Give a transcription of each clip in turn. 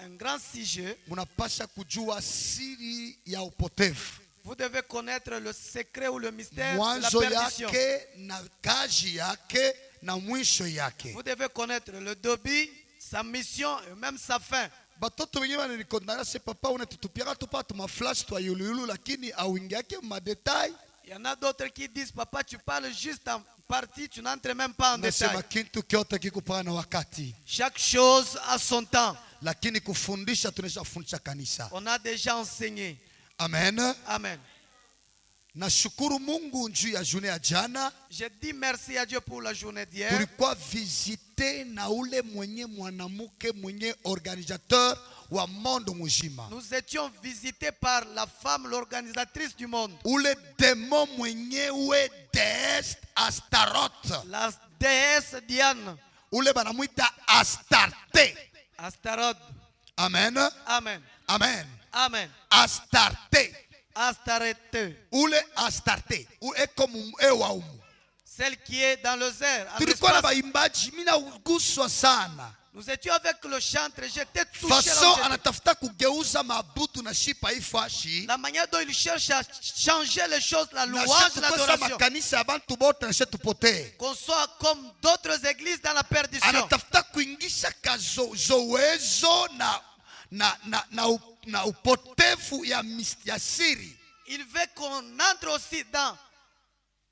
un grand sujet. munapasha kujua siri ya upotevu. Vous devez connaître le secret ou le mystère de la Mwanzo perdition. yake na kazi yake na mwisho yake. Vous devez connaître le début, sa mission et même sa fin. Batoto wengine wananikondaga se papa unatutupiaka tu pa tuma flash twa yuluyulu lakini auingiake ma detail. Il y en a d'autres qui disent, papa, tu parles juste en partie, tu n'entres même pas en détail. Nasema kitu kyote kikupana na wakati. Chaque chose a son temps. Lakini kufundisha tunesha fundisha kanisa. On a déjà enseigné. Amen. Amen. Nashukuru Mungu njuu ya journée ya jana. Je dis merci à Dieu pour la journée d'hier. Tulikuwa visite na ule mwenye mwanamuke mwenye organisateur wa mondo muzima. Nous étions visités par la femme, l'organisatrice du monde. Ule demo mwenyewe déesse Astaroth. La déesse Diane. Ule banamuita Astarte. Astaroth. Amen. Amen. Amen. Amen. Astarte. Astarete. Ule Astarte. Ule comme ewa umu. Celle qui est dans les airs. en Tulikuwa na espace. baimbaji mina uguswa sana. Nous étions avec le chantre, j'étais touché. Faso là où j'étais. anatafuta kugeuza mabutu na shipa ifashi. La manière dont il cherche à changer les choses, la Na louange, shetu kosa l'adoration. makanisa ya bantu bote na shetu pote. Qu'on soit comme d'autres églises dans la perdition. Anatafuta kuingisha zowezo na upotevu ya siri. Il veut qu'on entre aussi dans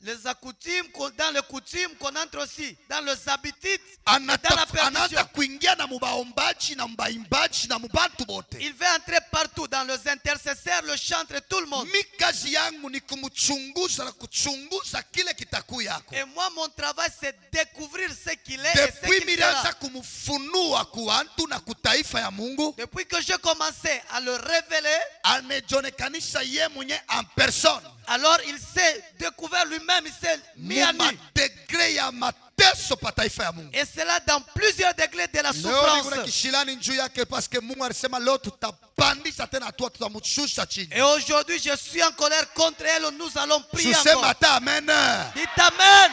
les coutumes, dans les coutumes, qu'on entre aussi dans les habitudes, dans la Anaanza perdition. kuingia na mubaombaji na mubaimbaji na mubantu bote. Il veut entrer partout, dans les intercesseurs, le chantre, tout le monde. Mi kazi yangu ni kumchunguza na kuchunguza kile kitakuyako. Et moi, mon travail, c'est découvrir ce qu'il est et ce Depuis qu'il milianza sera. kumfunua kuantu na kutaifa ya Mungu, Depuis que j'ai commencé à le révéler, amejonekanisha ye mwenye en personne. alors il s'est découvert lui-même, il s'est mis à nu. Degré ya mateso pa taifa ya Mungu. Et cela dans plusieurs degrés de la Leo niko na souffrance. kishilani njuu yake paske Mungu alisema leo tutapandisha tena hatua tutamshusha chini. Et aujourd'hui, je suis en colère contre elle. Nous allons prier Tuseme encore. hata amen. Dites Amen.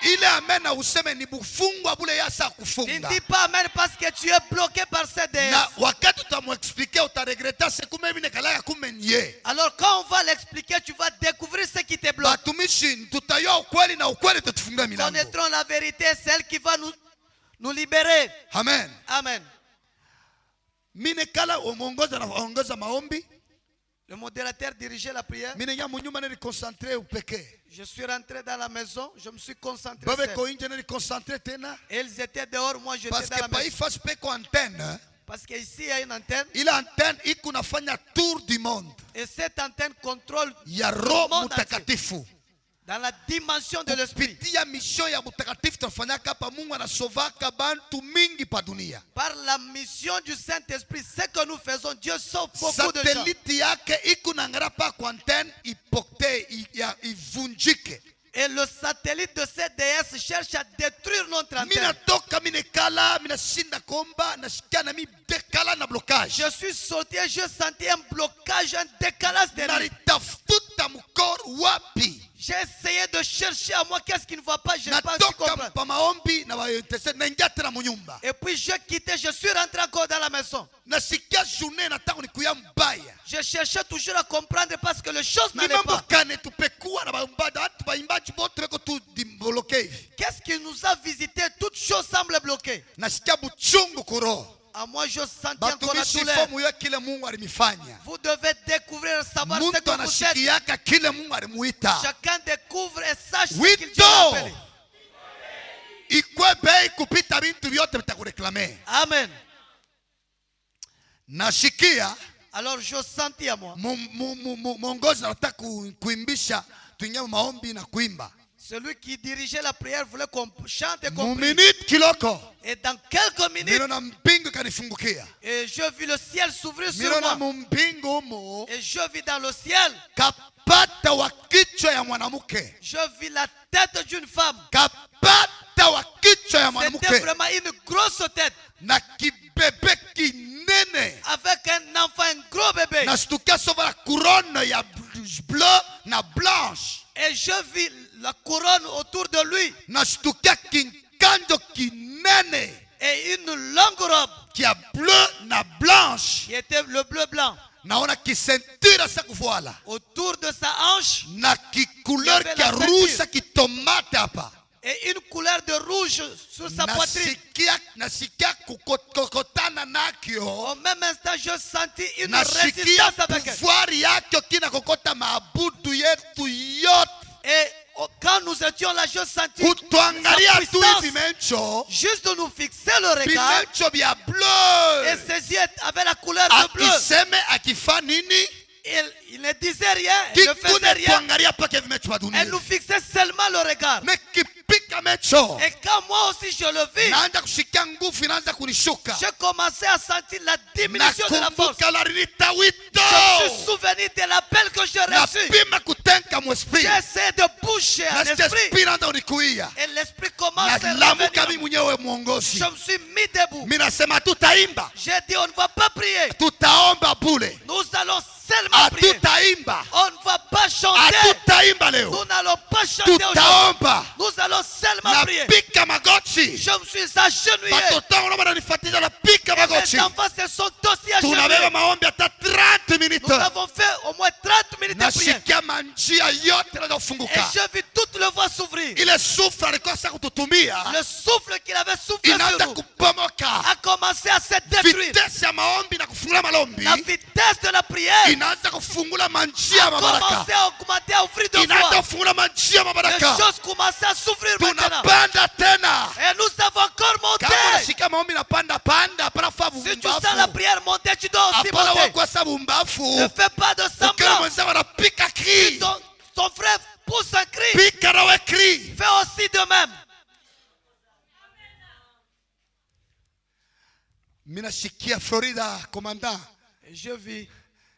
Ile amen na useme ni bufungwa bule yasa Tu ne kufunga. dis pas Amen parce que tu es bloqué par cette déesse. Na wakati utamuexpliquer utaregreta se kume mine kalaka kume nye. Alors quand on va l'expliquer, tu vas découvrir ce qui te bloque. Batumishi tutayoa ukweli na ukweli tutufunga milango. Connaîtrons la vérité, celle qui va nous libérer. Amen. Amen. Mine kala ongoza maombi. Le modérateur dirigeait la prière. Mine ya munyuma nili concentré upeke. Je suis rentré dans la maison, je me suis concentré. Babe seul. ko inje nili concentré tena. Et ils étaient dehors, moi j'étais Parce dans la que pa maison. ifa speko antenne. Parce qu'ici il y a une antenne. Ile antenne iko nafanya tour du monde. Et cette antenne contrôle Ya le roho monde entier. mutakatifu. Dans la dimension de l'esprit. Kupitia mission ya mutakatifu tunafanyaka hapa, Mungu anasovaka bantu mingi pa dunia. Par la mission du Saint-Esprit, ce que nous faisons, Dieu sauve beaucoup de gens. Satellite yake iko nangara pa kwa antenne ipokte ivunjike. Et le satellite de cette déesse cherche à détruire notre antenne. Mina toka mine kala mina shinda komba na shikana mi dekala na blocage. Je suis sorti et je sentais un blocage, un décalage de lui. Nalitafuta mkor wapi. J'ai essayé de chercher à moi qu'est-ce qui ne va pas, je n'ai pas su Natoka comprendre. pa maombi na waitese naingia tena munyumba. Et puis je quittais, je suis rentré encore dans la maison. Nasikia journée nataka nikuya mbaya. Je cherchais toujours à comprendre parce que les choses Ni n'allaient mambo pas. kane tupekua na baimbaji bote beko tu dimboloke hivi. Qu'est-ce qui nous a visité? Toutes choses semblent bloquées. Nasikia buchungu kuro. À moi, je sentais encore la Batumishi douleur. fomu ya kile Mungu alimifanya. Vous devez découvrir, savoir ce Muntu que vous êtes. anashikiaka kile Mungu alimuita. Chacun découvre et sache ce Wito. qu'il Dieu a appelé. Ikwe bei kupita bintu vyote vitakureklame. Amen. Nashikia Alors je sentis à moi. mwongozi anataka kuimbisha tuingie maombi na kuimba. Celui qui dirigeait la prière voulait qu'on chante et qu'on prie. Muminute kiloko. Et dans quelques minutes, Niliona mpingu kanifungukia. et je vis le ciel s'ouvrir sur Niliona moi. mpingu humo Et je vis dans le ciel. kapata wa kichwa ya mwanamke. Je vis la tête d'une femme. Kapata wa kichwa ya C'était mwanamke. vraiment une grosse tête. Na kibebe kinene. Avec un enfant, un gros bébé. Nashtukia sova la couronne ya bleu na blanche. Et je vis la couronne autour de lui. Nashtukia kinkanjo kinene Et une longue robe. kia bleu bleu na blanche qui était le bleu blanc. naona kisentira sa kuvala Autour de sa hanche, na kikouleur Il y avait kia la ceinture. rusa kitomate hapa. et une couleur de rouge sur sa poitrine. Nasikia kukokotana nakyo. Au même instant, je sentis une Nasikia résistance avec elle. pouvoir yake kina kokota maabudu yetu yote. Et quand nous étions là, je sentis Kutuangalia sa tu puissance. hivi mencho. Juste de nous fixer le regard. Bimencho bia Et bleu. ses yeux avaient la couleur de bleu. Akiseme akifa nini? Il ne disait rien, il ne faisait Kikune rien. tuangalia pake vimencho ba dunia. Elle nous fixait seulement le regard. Mais kipika mencho. Et quand moi aussi je le vis, Naanza kushikia nguvu inaanza kunishuka. j'ai commencé à sentir la diminution de la force. Nakumbuka la rilita Je me suis wito. souvenu de l'appel que j'ai reçu. Napima kutenka mu esprit. J'ai essayé de bouger un Nasikia esprit. esprit inaanza kunikuia. Et l'esprit commence à Nalamuka mimi revenir. mwenyewe mwongozi. Je me suis mis debout. Mimi nasema tutaimba. J'ai dit on ne va pas prier. Tutaomba bule. Nous allons seulement prier. Hatutaimba. On ne va pas chanter. Hatutaimba leo. Nous n'allons pas chanter aujourd'hui. Tutaomba. Nous allons seulement prier. Napika magoti. Je me suis agenouillé. Watoto wangu naomba nifuatilie napika Et magoti. mes enfants se sont aussi Tunabeba agenouillés. maombi hata 30 minutes. Nous avons fait au moins 30 minutes de prière. Nasikia manjia yote inaanza Et kufunguka. j'ai vu toutes les voies s'ouvrir. Ile souffle alikosa kututumia Le souffle qu'il avait soufflé sur inaanza nous kubomoka. a commencé à se détruire. Vitesi ya maombi na kufungula malombi La vitesse de la prière inaanza kufungula manjia ya a mabaraka. commencé à augmenter, à ouvrir de Inaanza voies. kufungula manjia ya Les mabaraka. choses commençaient à s'ouvrir maintenant. Tunapanda tena. Et nous avons encore monté. Kama unashika maombi na panda panda, hapana fa Si tu sens la bumbafu. prière monter, tu dois aussi Hapana monter. wakwasa bumbafu. Ne fais pas de Ukiona semblant. mwenzako anapika cri. Ton frère pousse un cri. Pika nawe cri. Fais aussi de même. Mimi nashikia Florida commandant. Et je vis.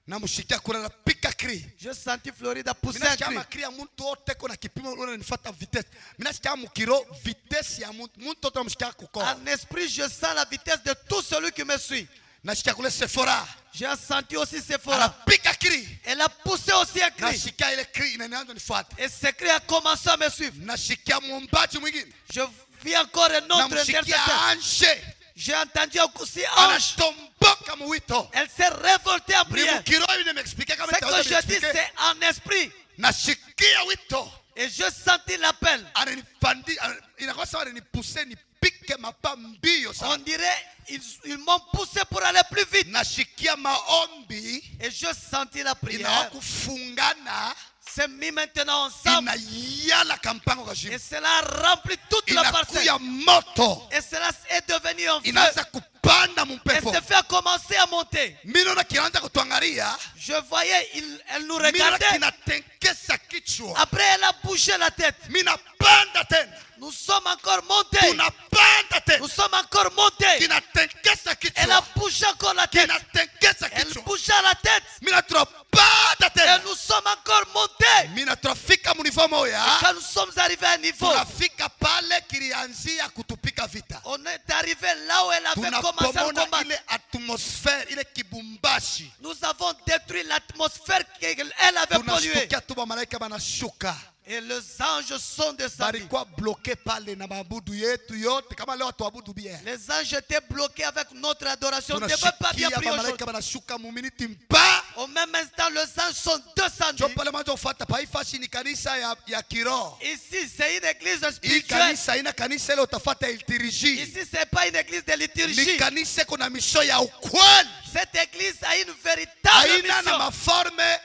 Namshikia kuna napika cri. Je sentis Florida pousser Mimi un nasikia cri. makri ya mtu wote kuna kipimo unanifuata vitesse. Mimi nasikia mukiro vitesse ya mtu wote namshikia kuko. En esprit, je sens la vitesse de tout celui qui me suit. Nasikia kule Sephora. J'ai senti aussi Sephora. Anapika cri. Elle a poussé aussi un cri. Nashikia ile cri inanianza nifuata. Et ce cri a commencé à me suivre. Nashikia mwombaji mwingine. Je vis encore un autre Namshikia intercesseur. anje. J'ai entendu aussi Ange. Anatomboka mwito. Elle s'est révoltée en Ni prière. mukiro hivi nimexpliquer kama Ce que nitaweza je dis, kuexpliquer. c'est en esprit. Nashikia wito. Et je sentis l'appel. Ananipandi inakuwa sawa ananipuse nipike mapa mbio On sana. dirait ils m'ont poussé pour aller plus vite. Nashikia maombi Et je sentis la prière. inawakufungana C'est mis maintenant ensemble. inayala kampango Et kashimu. cela remplit toute la parcelle. Inakuya moto. Et cela est devenu un feu. Inaanza kupanda Et mumpepo. ce feu a commencé à monter. Mimi naona kinaanza kutuangalia. Je voyais, elle nous Mimi naona regardait. kinatenkesa kichwa. Après, elle a bougé la tête. Mimi napanda tena. Nous sommes encore montés. Tunapanda tena. Nous sommes encore montés. Kinatenkesa Elle a kichwa. bougé encore la tête. Kinatenkesa Elle kichwa. bougea la tête. Mimi natropanda Et tena. nous sommes encore montés. Mimi natrofika munivo moya. Quand nous sommes arrivés à un niveau, Tunafika pale kilianzia kutupika vita. on est arrivé là où elle avait commencé à Tunapomona combattre. ile atmosfere ile kibumbashi. Nous avons détruit l'atmosphère qu'elle avait polluée. Tunashtukia tu malaika banashuka. Et les anges sont descendus. Balikuwa bloke pale na mabudu yetu yote kama leo tuabudu bien. Les anges étaient bloqués avec notre adoration. On ne devait pas bien Tunashikia prier malaika aujourd'hui. banashuka mu minute mpa. Au même instant, les anges sont descendus. Jo pale mwanzo ufuata paifashi ni kanisa ya kiroho. Ici, c'est une église Hii spirituelle. kanisa ina kanisa ile utafuata liturgie. Ici, ce n'est pas une église de Ni liturgie. kanisa kuna misho ya ukweli. Cette église a une véritable Haina na mission. maforme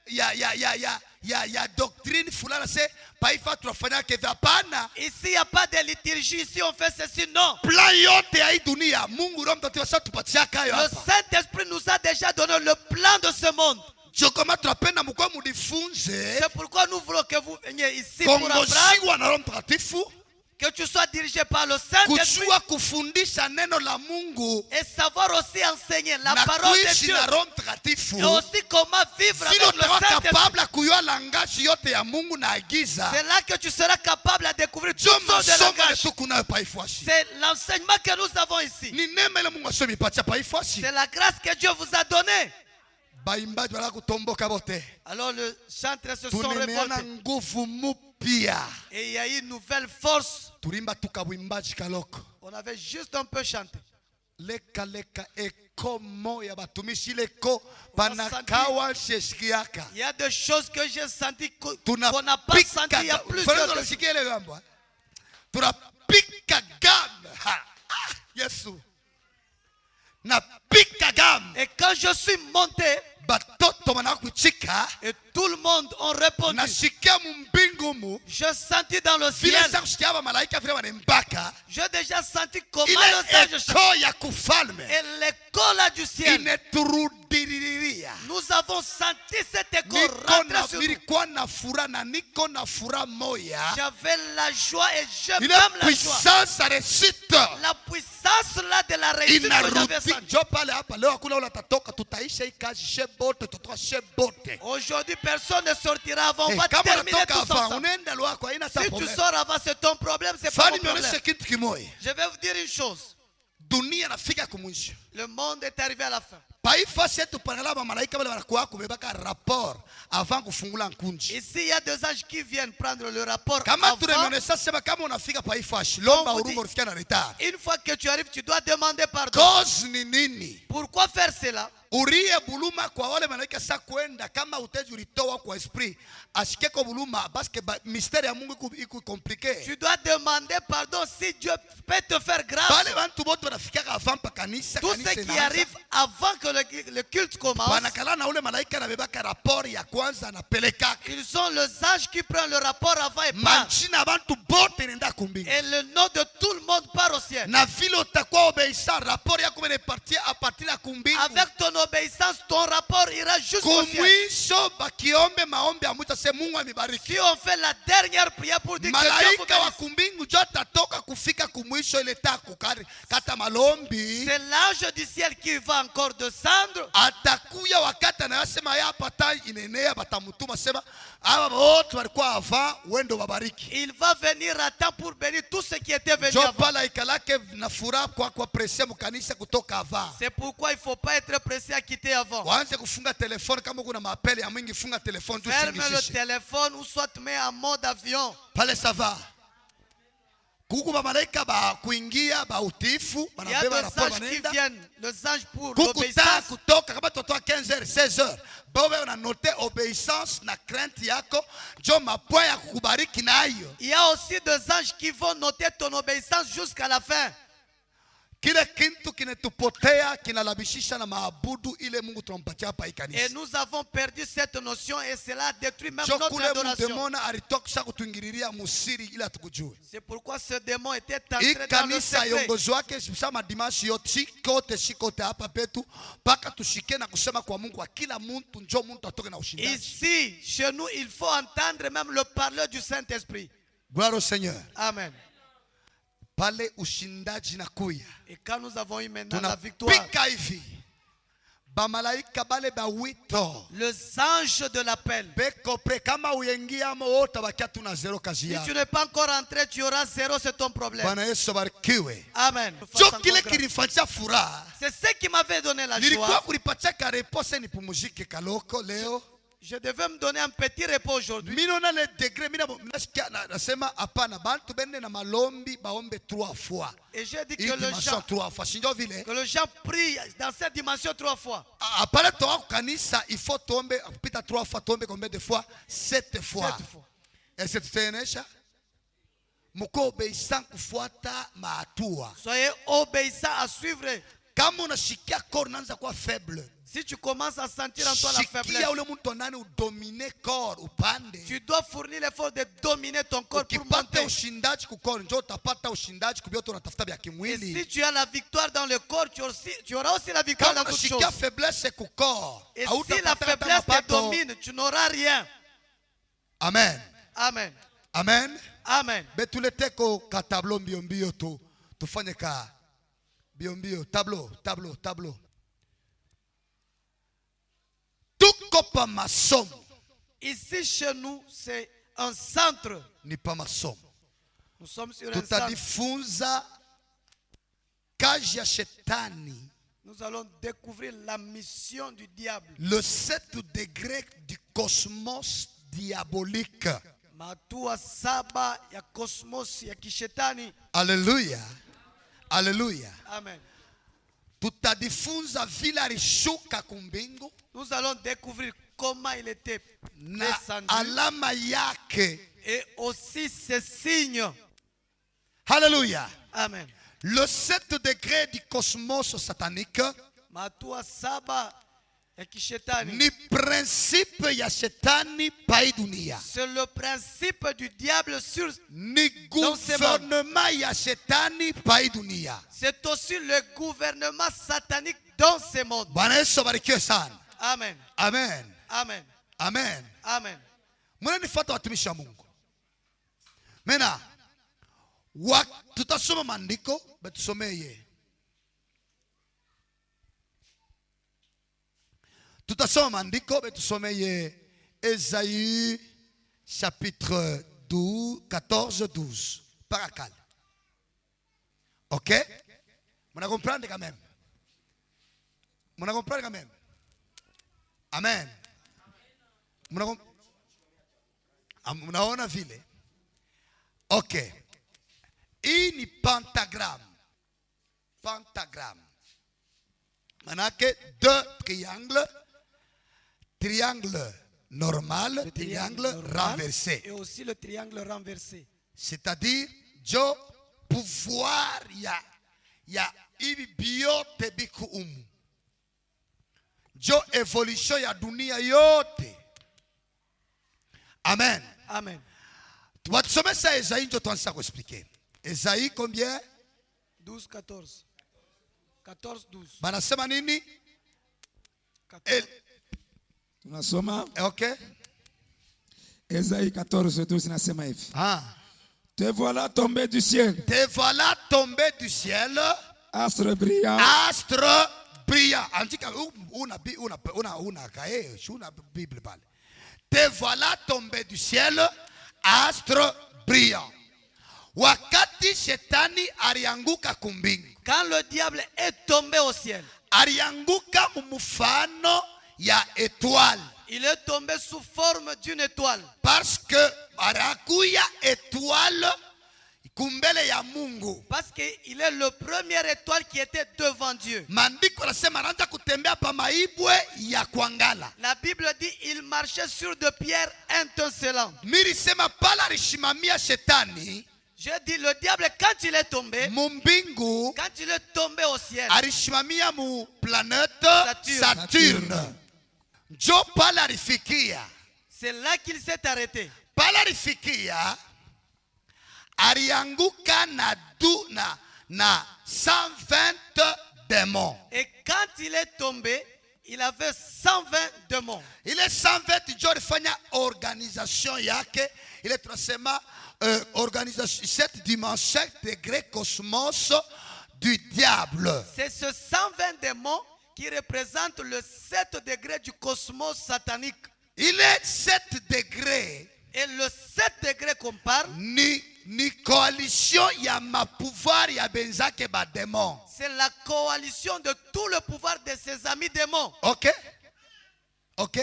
ya doctrine fulani se paifa tunafanya kevya hapana. Ici, il n'y a pas de liturgie. Ici, on fait ceci. Non. Plan yote ya hii dunia Mungu Roho Mtakatifu ashatupatia kayo Le hapa. Saint-Esprit nous a déjà donné le plan de ce monde. Jo kama tunapenda mkwa mudifunze C'est pourquoi nous voulons que vous veniez ici pour apprendre, kongoshiwa na Roho Mtakatifu, que tu sois dirigé par le Saint-Esprit kujua kufundisha neno la Mungu et savoir aussi enseigner la na parole de kuishi Dieu. na Roho Mtakatifu. Et aussi comment vivre Silo avec le utakuwa Saint-Esprit. kapabla ya kujua langaji yote ya Mungu na agiza. C'est là que tu seras capable de découvrir Jo toutes sortes de masomo langages. yetu kunayo paifashi. C'est l'enseignement que nous avons ici. Ni neema ile Mungu asomipatia paifashi. C'est la grâce que Dieu vous a donnée. Baimbaji wala kutomboka bote. Alors les chantres se sont Tunemeana révoltés. nguvu mupya. Et il y a eu une nouvelle force. Tulimba tukabwimbaji kaloko. On avait juste un peu chanté. leka leka eko moya batumishi leko panakawa sheshikiaka. Il y a des choses que j'ai senti qu'on Tunapika n'a pas senti il y a plusieurs Fanya temps. nasikia ile gambo. Tunapika gamme. Yesu. Napika gamme. Et quand je suis monté, Batoto manakuchika. et tout le monde a répondu, Nasikia mumbingu mu. je sentis dans le Vile ciel, sasa kusikia ba malaika vile wanembaka. j'ai déjà senti comment Ile les anges chantent. eko ya kufalme. Et l'écho là du ciel, Ineturudiriria. nous avons senti cet écho Niko na rentrer sur nous. nilikuwa na furaha na niko na furaha moya. J'avais la joie et je Ile même la joie. puissance ya réussite. La puissance là de la réussite que j'avais Inarudi sentie. jo pale hapa leo hakuna ule atatoka tutaisha hii kazi shebote tutoa shebote. Aujourd'hui, personne ne sortira avant. On va Kama terminer unatoka tous hapa ensemble. unaenda lwako haina Si tu problème. sors avant, c'est ton problème, c'est pas Fani mon problème. nionyeshe kitu kimoja. Je vais vous dire une chose. Dunia nafika kumwisho. Le monde est arrivé à la fin. Paifasi yetu panala malaika wale wanakuwa kumebaka rapport avant kufungula nkunji. Ici, il y a deux anges qui viennent prendre le rapport Kama avant. tunaonyesha sema kama unafika paifasi lomba On vous huruma ufikia na retard. Une fois que tu arrives, tu dois demander pardon. Cause ni nini? Pourquoi faire cela? Urie buluma kwa wale malaika sa kwenda kama uteji ulitoa kwa esprit ashikeko buluma parce que mystère ya Mungu iko compliqué. Tu dois demander pardon si Dieu peut te faire grâce. Bale bantu bote wanafika avant pa kanisa Tout ce qui arrive avant que le culte commence, wanakala na ule malaika na bebaka rapport ya kwanza anapeleka. ils sont les anges qui prennent le rapport avant et partent. Manchina bantu bote nenda kumbingu. Et le nom de tout le monde part au ciel. Na vile utakuwa obéissant rapport yako imepartir à partir ya kumbingu. Avec ton obéissance, ton rapport ira jusqu'au ciel. Kumwisho bakiombe maombi amuita se Mungu amibariki. Si on fait la dernière prière pour dire que Dieu vous Malaika wa bénisse, kumbingu jo atatoka kufika kumwisho ile taku kata malombi. c'est l'ange du ciel qui va encore descendre. Atakuya wakati anayasema ya pata inenea batamutuma sema aba wote walikuwa avant wendo wabariki. Il va venir à temps pour bénir tous ceux qui étaient venus Jo avant. pala ikalake na furaha kwa presse mukanisa kutoka avant. C'est pourquoi il ne faut pas être pressé à quitter avant. Waanze kufunga telefoni kama kuna mapele ya mwingi funga telefoni tu Ferme le singishishe. téléphone ou soit mets en mode avion. Pale sava. Kuku ba malaika ba kuingia ba utifu Il y a banabeba des rapport anges qui banaenda. viennent, les anges pour Kuku ta l'obéissance. kutoka kama totoa 15h 16h. Bawe una noter obéissance na crainte yako jo mapoint ya kukubariki nayo. Il y a aussi des anges qui vont noter ton obéissance jusqu'à la fin. Kile kintu kinetupotea kinalabishisha na maabudu ile Mungu tunampatia hapa Et ikanisa. nous avons perdu cette notion et cela détruit même Jo notre kule adoration. mdemona alitokisha kutuingililia musiri ili atukujue. C'est pourquoi ce démon était entré dans le Ikanisa secret. yongozi wake sama dimashi yote shikote hapa petu mpaka tushike na kusema kwa Mungu kwa kila mtu njoo mtu atoke na ushindaji. Ici, chez nous, il faut entendre même le parler du Saint-Esprit. Gloire au Seigneur. Amen. Pale ushindaji na kuya. Et quand nous avons eu maintenant la victoire, Tunapika hivi. Ba malaika bale ba wito. les anges de l'appel. Beko pre kama uyengia ama wote bakia tuna zero kazi Si yao. tu n'es pas encore entré, tu auras zéro, c'est ton problème. Bwana Yesu barikiwe. Amen. Jo kile kilifantia furaha. C'est ce qui m'avait donné la Nilikuwa joie. kulipatia ka repose nipumzike kaloko leo. Je devais me donner un petit repos aujourd'hui. Minona le degré minasikia nasema hapana bantu bende na malombi baombe 3 fois. Et j'ai dit Hii dimension 3 fois. Sinjo vile. que les gens prient dans cette dimension 3 fois. Apale toa kanisa il faut tomber kupita 3 fois tomber combien de fois 7 fois. 7 fois. Et c'est tutenesha mko obéissant kufuata maatua. Soyez obéissants à suivre. Kama unashikia corps unaanza kuwa faible. Si tu commences à sentir en toi la faiblesse, Shikia ule mtu nani udomine corps upande. tu dois fournir l'effort de dominer ton corps pour Ukipata monter. ushindaji kukor njoo utapata ushindaji kubioto unatafuta vya Et kimwili. si tu as la victoire dans le corps, tu auras aussi la victoire Kama dans toutes unashikia choses. faiblesse kukor. Et si la faiblesse te domine, tu n'auras rien. Amen. Amen. Amen. Amen. Betulete ko ka tableau mbio mbio tu tufanye ka mbio mbio tableau. Tuko pa masomo. Ici chez nous, c'est un centre. Ni pa masomo. Nous sommes sur un centre. Tutajifunza kazi ya shetani. Nous allons découvrir la mission du diable. Le 7 degré du cosmos diabolique. Matua saba ya kosmos ya kishetani. Alléluia. Alléluia. Amen. Tutajifunza vile alishuka kumbingu Nous allons découvrir comment il était na descendu alama yake. et aussi ses signes. Hallelujah. Amen. Le 7 degré du cosmos satanique Matua saba ya kishetani. ni principe ya shetani pai dunia. C'est le principe du diable sur. Ni Dans ce gouvernement ya shetani pai dunia. C'est aussi le gouvernement satanique dans ce monde. Bwana Yesu abarikiwe sana. Amen. Amen. Amen. Amen. Amen. Mnanifuata watumishi wa Mungu. Mena tutasoma maandiko betusomeye. Tutasoma maandiko betusomeye Esaïe chapitre 12, 14, 12. Parakal. Ok? Muna comprendre quand même? Muna comprendre quand même? Amen. Mnaona vile? Ok. Hii ni pentagramme. Pentagramme. Manake deux triangles. Triangle normal, Le triangle normal renversé. et aussi le triangle renversé. C'est-à-dire, jo pouvoir ya ibi biote biku umu. Jo évolution ya dunia yote. Amen. Amen. Tuwatusome ça Esaïe ndio tuanza kuexpliquer. Esaïe combien? 12, 14. 14, 12. Banasema nini? 14. Tunasoma Ok? Esaïe 14, 12 nasema hivi. Ah. Te voilà tombé du ciel, Te voilà tombé du ciel, astre brillant, astre brillant. Andika una kae, una Bible pale. Te voilà tombé du ciel, astre brillant. Wakati shetani alianguka kumbingu. Quand le diable est tombé au ciel, Alianguka mumufano ya étoile. il est tombé sous forme d'une étoile. Parce que arakuya étoile kumbele ya Mungu. Parce qu'il est le première étoile qui était devant Dieu. Maandiko nasema anaanza kutembea pa maibwe ya kuangala. La Bible dit il marchait sur deux pierres étincelantes. Milisema pala alishimamia shetani Je dis le diable quand il est tombé, mumbingu, quand il est tombé au ciel, alishimamia mu planète Saturne. Saturne. Jo pala alifikia. c'est là qu'il s'est arrêté. Pala alifikia alianguka na 120 démons. Et quand il est tombé, il avait 120 démons. Ile 120 jo alifanya organisation yake, ile tunasema organisation, cette dimension degré cosmos du diable. C'est ce 120 démons qui représentent le 7 degré du cosmos satanique. Il est 7 degrés. Et le 7 degré qu'on parle, Ni coalition ya mapouvoir ya benzake ba démon. c'est la coalition de tout le pouvoir de ses amis démons. Ok? Ok?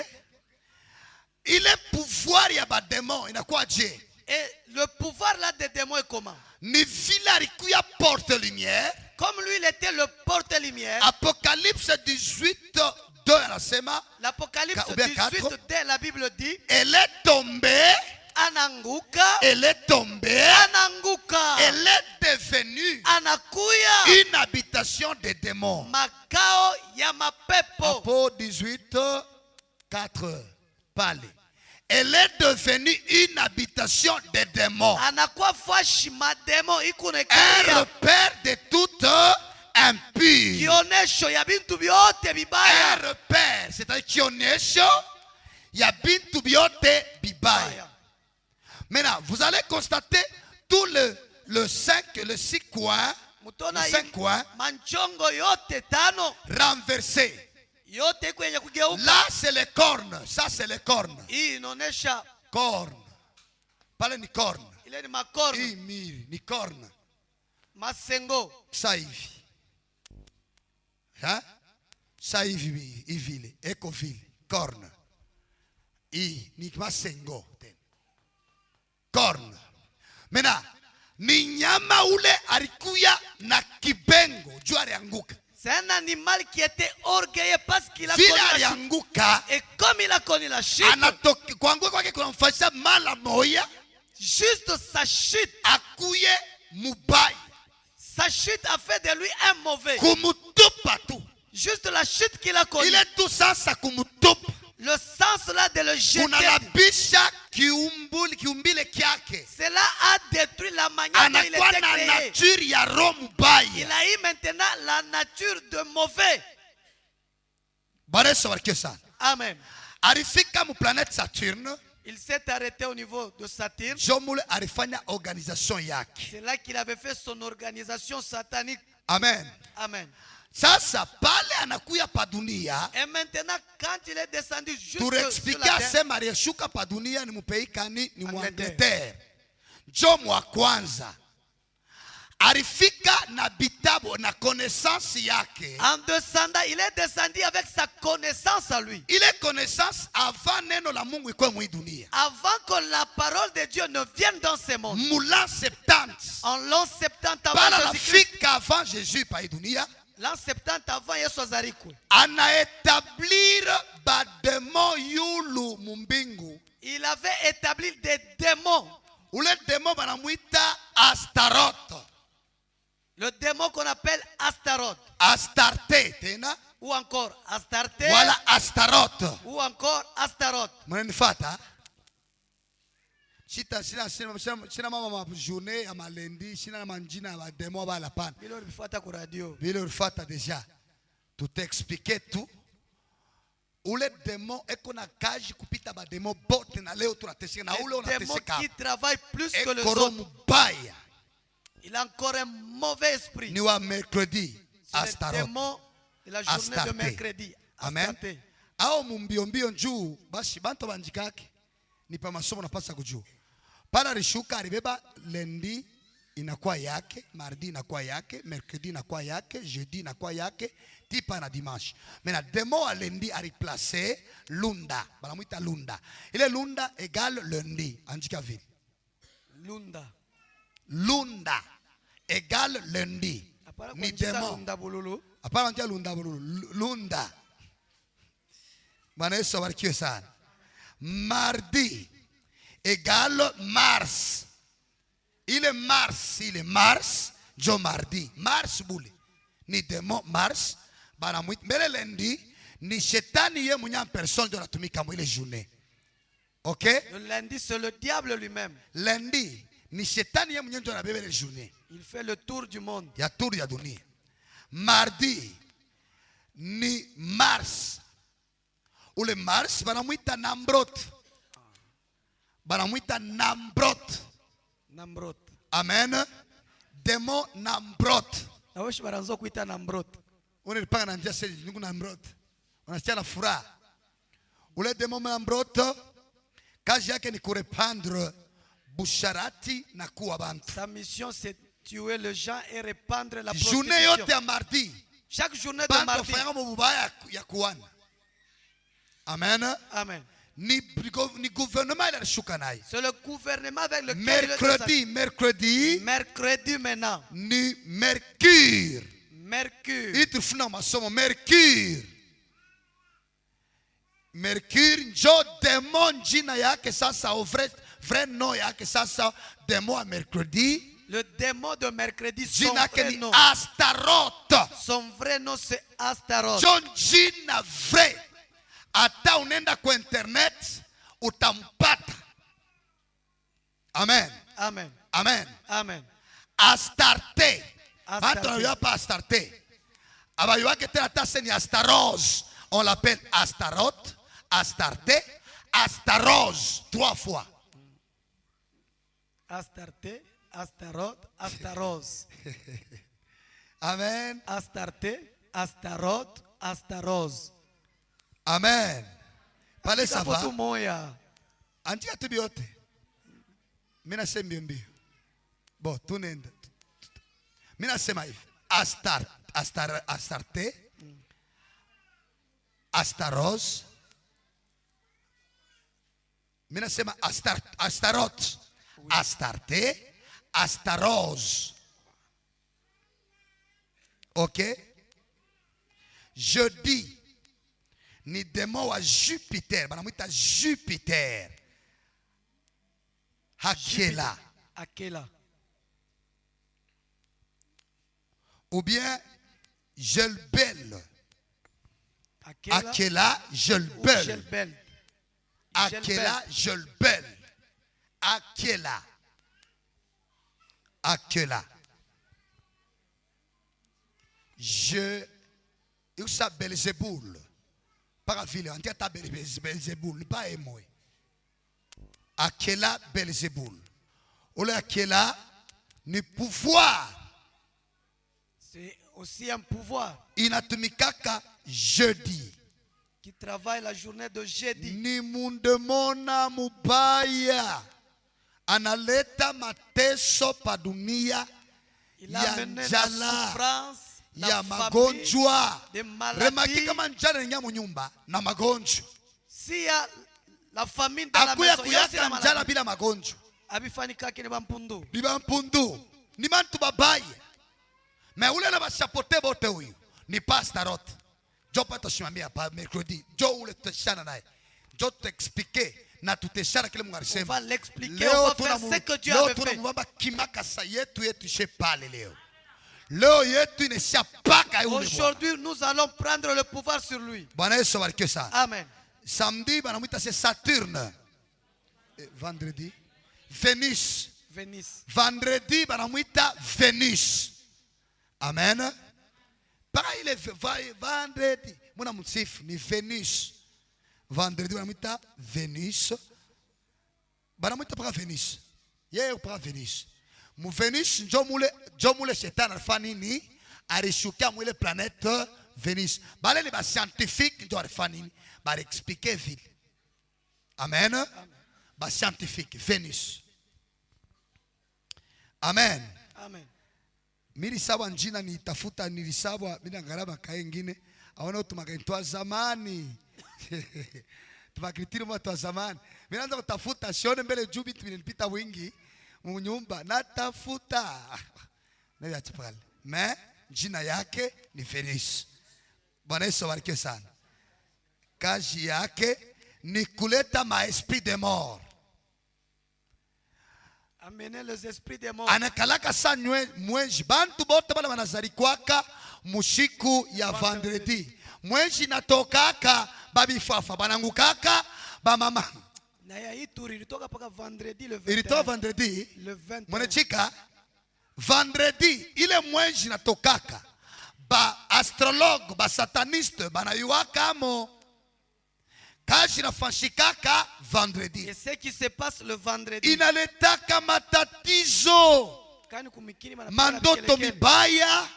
Il est pouvoir ya ba démon inakuwa je? Et le pouvoir là des démons est comment? Ni vile alikuya porte lumière. Comme lui, il était le porte-lumière. Apocalypse 18, 2 anasema, L'Apocalypse Ou bien 18, quatre. dès la Bible dit, elle est tombée, Ananguka, elle est tombée, Ananguka, elle est devenue Anakuya, une habitation des démons. Makao ya mapepo. Apo 18, 4, pale. Elle est devenue une habitation des démons. Anakuwa fashi mademo Un ikunekaya. repère de toute impure. Kionesho ya bintu vyote Un vibaya. repère, c'est-à-dire kionyesho ya bintu biote bibaya. Maintenant, vous allez constater tout le 6 coins, Mutona les 5 coins manchongo yote tano. renversés. Yote kwenye kugeuka. Là, c'est les cornes. Ça, c'est les cornes. Hii inaonesha Cornes. Pale ni cornes. ile ni makorno. Hii ni cornes. Masengo. Ça hivi. Hein? Ça hivi vile. Eko vile. Cornes. Hii ni masengo. Cornes. Maintenant, ni nyama ule alikuya na kibengo. Juu alianguka. C'est un animal qui était orgueilleux parce qu'il a vile connu la chute. alianguka Et comme il a connu la chute, kuanguka kwake kunamfanyisha mara moya juste sa chute, akuye mubaya sa chute a fait de lui un mauvais. kumutupa tu Juste la chute qu'il a connue. ile tu sasa kumutupa Le sens là de le jeter. kunalabisha kiumbile kyake Cela a détruit la manière dont il anakuwa était na créé. nature ya roho Il mubaya. a eu maintenant la nature de mauvais. Bwana Yesu abarikiwe sana. Amen. Alifika mu planète Saturne, Il s'est arrêté au niveau de Saturne. Jomule alifanya organisation yake. C'est là qu'il avait fait son organisation satanique. Amen. Amen. Sasa pale anakuya pa dunia, Et maintenant, quand il est descendu juste sur tureexplike la terre, asema aliyeshuka pa dunia ni mupei kani? Ni Angleterre. Angleterre. Jomu wa kwanza alifika na bitabu na connaissance yake. en descendant, il est descendu avec sa connaissance à lui. Ile connaissance avant neno la Mungu ikuwe mwi dunia. Avant que la parole de Dieu ne vienne dans ce monde. Mulan 70. En l'an 70 Bala avant Jésus-Christ. nafika avant Jésus pa hii dunia. L'an 70 avant Yesu azarikwe. Anaétablir bademo yulu mumbingu. Il avait établi des démons. Ule demo banamuita Astaroth. Le démon qu'on appelle Astaroth. Astarte tena Ou encore Astarte. wala Astaroth. Ou encore Astaroth. Mnanifata? Sina mama journée ya malendi, sina manjina ya demo bala pana. Bilo bifuata ku radio. Vile ulifata deja. Tutexpliquer tout. Ule demo eko na kaji kupita ba demo bote na leo tunateseka na ule Le démon unateseka. qui travaille plus que les Ekoro autres. mubaya. Il a encore un mauvais esprit. Ni wa mercredi C'est le Astaroth. démon de la journée Astarte. de mercredi. Amen. Astarte. Ao mumbio njuu basi bantu banjikake ni pa masomo napasa kujua. Pala alishuka alibeba lendi inakuwa yake, mardi inakuwa yake, mercredi inakuwa yake, jeudi inakuwa yake, tipa na dimanche. Mena demo a lendi a replacer lunda, banamuita lunda. Ile lunda égale lundi, anjika vile. Lunda. Lunda égale lundi. Apara Ni kwa demo. Lunda bululu. Hapana njia lunda bululu. Lunda. Bwana Yesu abarikiwe sana. Mardi égale Mars. Il est Mars, jo mardi. Mars bule. Ni demo Mars. Banamuit. Mbele lendi ni shetani ye mwenye en personne de natumika mwile journée. Ok? Le lundi, c'est le diable lui-même. Lundi ni shetani ye mwenye ndio anabeba ile journée. Il fait le tour du monde. Ya tour ya dunia. Mardi ni Mars. Ule Mars banamuita Nambrot. Banamuita Nambrot. Nambrot. Amen. Demo Nambrot. Na wewe baranzo kuita Nambrot. Unalipanga na njia sasa ndugu Nambrot. Unasikia na furaha. Ule demo Nambrot kazi yake ni kurepandre busharati na kuwa bantu. Sa mission c'est tuer les gens et répandre la Journée yote prostitution. ya mardi. Chaque journée de Bantu mardi. wafanya mubaya ya kuwana. Amen. Amen. Ni gouvernement il alishuka naye. C'est le gouvernement avec lequel il est Mercredi descendu. Mercredi maintenant. ni Mercure. Mercure. Itufuna masomo Mercure. Mercure njo demon jina yake sasa au vrai nom yake sasa demo a mercredi. Le démon de mercredi, son Jina yake vrai ni nom. Astaroth. Son vrai nom c'est Astaroth. John jina vrai. Ata unenda kwa internet utampata. Amen. Amen. Amen. Amen. Astarte. Astarte. Bantu wanayua pa Astarte. Abayuake tena tase ni Astaroth. On l'appelle Astaroth, Astarte, Astaroth. 3 fois. Astarte, Astaroth, Astaros. Amen. Astarte, Astaroth, Astaros. Amen. Pale ça va. Kapotu moya. Andika tu biote. Mina sema mbio. Bo tunenda. Mina sema hivi. Astarte. Astaros. Mina sema Astaroth. Astarte. Astaros. Ok? Jeudi ni demo wa Jupiter, banamwita Jupiter. Akela. Akela. Ou bien Jelbel. Akela. Akela, Ou Jelbel. Jelbel. Akela, Jelbel. Akela. Akela. Je. Il s'appelle Belzéboul. Par ville, on dit à Belzéboul, pas moi. Akela, Belzéboul. Ou là, Akela, ni pouvoir. C'est aussi un pouvoir Inatumikaka jeudi. qui travaille la journée de jeudi. Ni mundemona mubaya. Analeta mateso pa dunia. Il a Ya mené la njala. souffrance, la Ya famine, magonjwa. des maladies. Remaki kama njala ni nyumba na magonjwa. S'il y a la famine dans la Akuya maison, il y a aussi la kuyaka njala maladie. bila magonjwa. Abifanika kine bampundu. Biba mpundu. Ni bantu babaya. Me ule na bashapote bote huyu. Ni pastorot. Jo pato shimamia pa mercredi. Jo ule tutashana naye. Jo tuexplique na tutashana kile Mungu On alisema. va l'expliquer, on va faire ce que Dieu avait fait. tunamwomba kimakasa yetu ishe pale leo. Leo yetu inaisha paka yule. Aujourd'hui, nous allons prendre le pouvoir sur lui. Bwana Yesu abarikiwe sana. Amen. Samedi banamwita c'est Saturne. Vendredi Vénus. Vénus. Vendredi banamwita Vénus. Amen. Pareil le vendredi. Muna msifu ni Vénus. Vendredi banamwita Vénus. Banamwita para Vénus. Yeye para Vénus. Mu Vénus njo mule shetani alifanya nini? Alishukia mwile planète Vénus. Bale ni ba scientifique njo alifanya nini? Ba expliquer vile. Amen. Ba scientifique Vénus. Amen. Amen. Milisabwa njina nitafuta nilisabwa mina ngaraba kae ngine aona utumakaitwa zamani. Tumakritiri mwa zamani. Mimi naanza kutafuta sione mbele juu vitu vinipita wingi mnyumba natafuta. Na ya chapale. Mais jina yake ni Vénus. Bwana Yesu abarikiwe sana. Kazi yake ni kuleta maesprit de mort. Amener les esprits des morts. Anakalaka sa mwenji bantu bote bala banazalikwaka mushiku ya vendredi. Mwenji natokaka babifafa banangukaka ba mama. Na ya ituri ilitoka paka vendredi le 21. Ilitoka vendredi Le 21. mwenechika vendredi ile mwenji natokaka ba astrologue ba sataniste banayuaka mo. Kaji nafanyikaka vendredi. Et ce qui se passe le vendredi. Inaletaka matatizo. Kani kumikini Mandoto mibaya.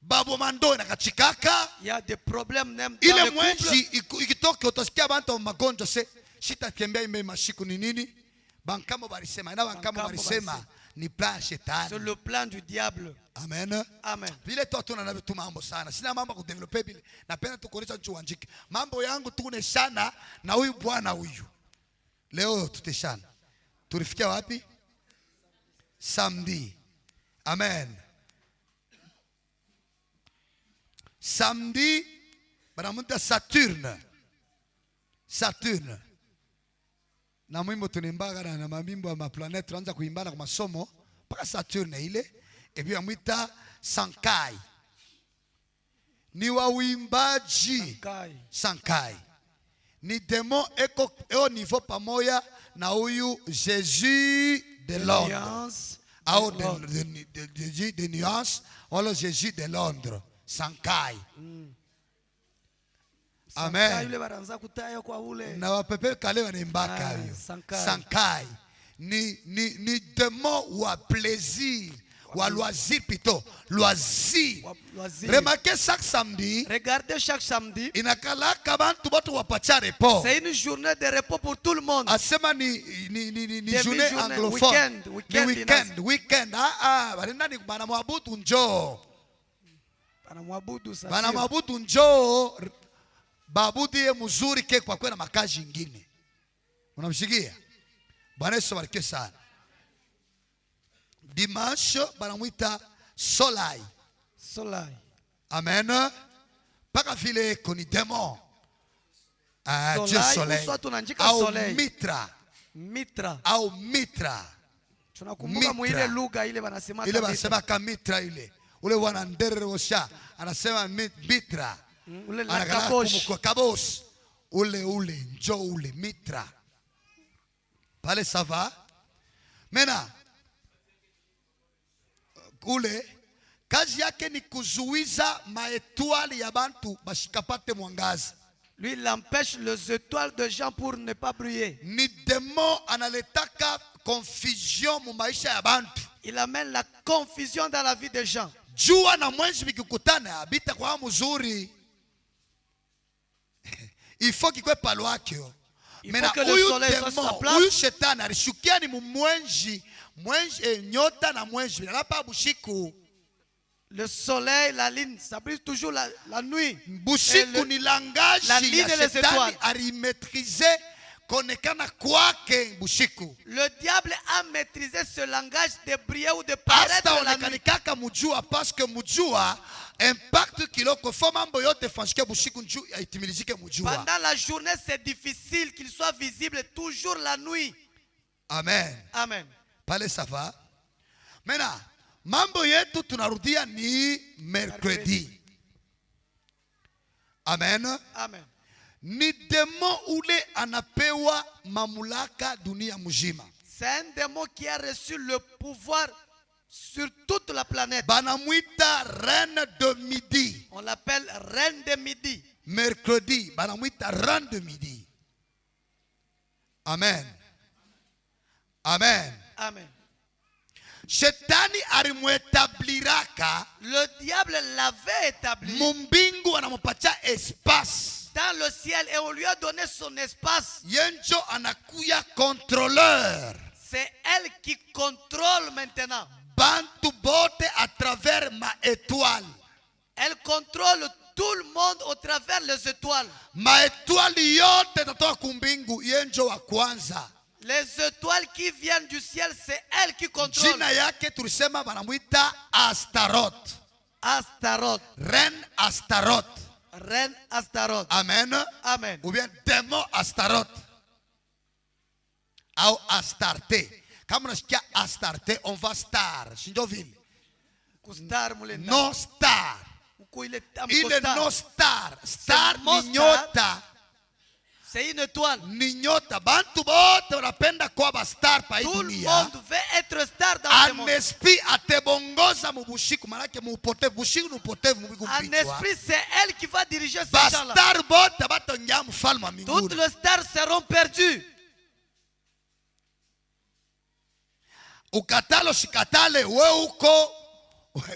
Babo mando inakachikaka. Il y a des problèmes même dans Ile le mwenji couple. ikitoke utasikia bantu magonjwa se shita tembea ime mashiku ni nini? Bankamo balisema na bankamo balisema ni plan ya C'est shetani. le plan du diable. Amen. Amen. Vile tu hatuna na vitu mambo sana. Sina mambo ya kudevelope vile. Napenda tu kuonesha chuanjike. Mambo yangu tu kuneshana na huyu bwana huyu. Leo tuteshana. Tulifikia wapi? Samedi. Amen. Samedi banamuita Saturne. Saturne. Na mwimbo tunaimbaga na mamimbo ya maplaneti tunaanza kuimbana kwa masomo mpaka Saturne ile. Ebi amwita Sankai. Ni wawimbaji Sankai. Ni demo eko niveau pamoja na huyu Jésus de Londres. Au de nuance, wala Jésus de Londres. Sankai. Amen. Yule baranza kutaya kwa ule. Na wapepe kale wanaimbaka hiyo. Sankai. Ni demo wa plaisir. Wa loisir plutôt. Loisir. Remarquez chaque samedi. Regardez chaque samedi. Inakalaka bantu bote wapacha repos. C'est une journée de repos pour tout le monde. Asema ni journée anglophone. Weekend. Barenda ni bana mwabudu njoo. Bana mwabudu njoo. Babudu ye mzuri ke kwa kwenda makazi ingine. Unamshikia? Bwana Yesu bariki sana. Dimanche banamwita Solai. Solai. Amen. mpaka vile koni démon. Dieu Soleil, soleil. soit tunaandika Au soleil. mitra. Mitra. Au mitra. Tunakumbuka muile Mitra. lugha ile wanasema Ile wanasema kamitra ile. Ule wana nderosha anasema mitra. ule la Anakana kabosh. kumukwa kabos. Ule njo ule mitra. Pale ça va. Maintenant ule kazi yake ni kuzuiza maetwali ya bantu bashikapate mwangaza. Lui, il empêche les étoiles de gens pour ne pas briller. Ni demo analetaka confusion mu maisha ya bantu. Il amène la confusion dans la vie des gens. Jua na mwezi vikikutana habita kwa mzuri. Il faut kikwe palo yake. Il faut que le soleil soit sur sa Demo, place. huyu shetani alishukia ni mwenji nyota na mwenji nalapa bushiku. Le soleil, la lune, ça brille toujours la nuit. Bushiku ni langage la ligne ya et les shetani étoiles. alimetrize konekana kwake bushiku. Le diable a maîtrisé ce langage de briller ou de paraître Hasta la nuit. onekanikaka mujua parce que mujua impact kiloko fo mambo yote fanshike bushiku nju itimilizike mujua. Pendant la journée, c'est difficile qu'il soit visible toujours la nuit. Amen. Amen. Pale ça va. Maintenant, mambo yetu tunarudia ni mercredi. Amen. Amen. Ni demo ule anapewa mamulaka dunia mzima. C'est un démon qui a reçu le pouvoir sur toute la planète. Banamwita reine de midi. On l'appelle reine de midi. Mercredi, banamwita reine de midi. Amen. Amen. Amen. Shetani alimwetabliraka Le diable l'avait établi mumbingu anamupatia espace. dans le ciel et on lui a donné son espace. Yenjo anakuya contrôleur. C'est elle qui contrôle maintenant. Bantu bote à travers ma étoile. Elle contrôle tout le monde au travers les étoiles. Ma étoile yote tatoa kumbingu yenjo wa kwanza. Les étoiles qui viennent du ciel, c'est elle qui contrôle. Jina yake tulisema banamuita Astaroth. Astaroth. Reine Astaroth. Reine Astaroth. Amen. Amen. Ou bien démon Astaroth. Au Astarte. Kama unasikia Astarte, on va star. Sindoville. Kustar mulenda. No star. Uko ile Ile tamko no star. Star mo ni star. nyota. C'est une étoile. Ni nyota. Bantu bote wanapenda kuwa ba star pa hii Tout le dunia. monde veut être star dans ce monde. Un esprit atebongoza mubushiku. Manake muupotevu. Bushiku ni upotevu mubiku En mpichwa. esprit, c'est elle qui va diriger ces Ba gens-là. star bote batongia mfalme wa Toutes mbinguni. les stars seront perdues. Ukatalo shikatale we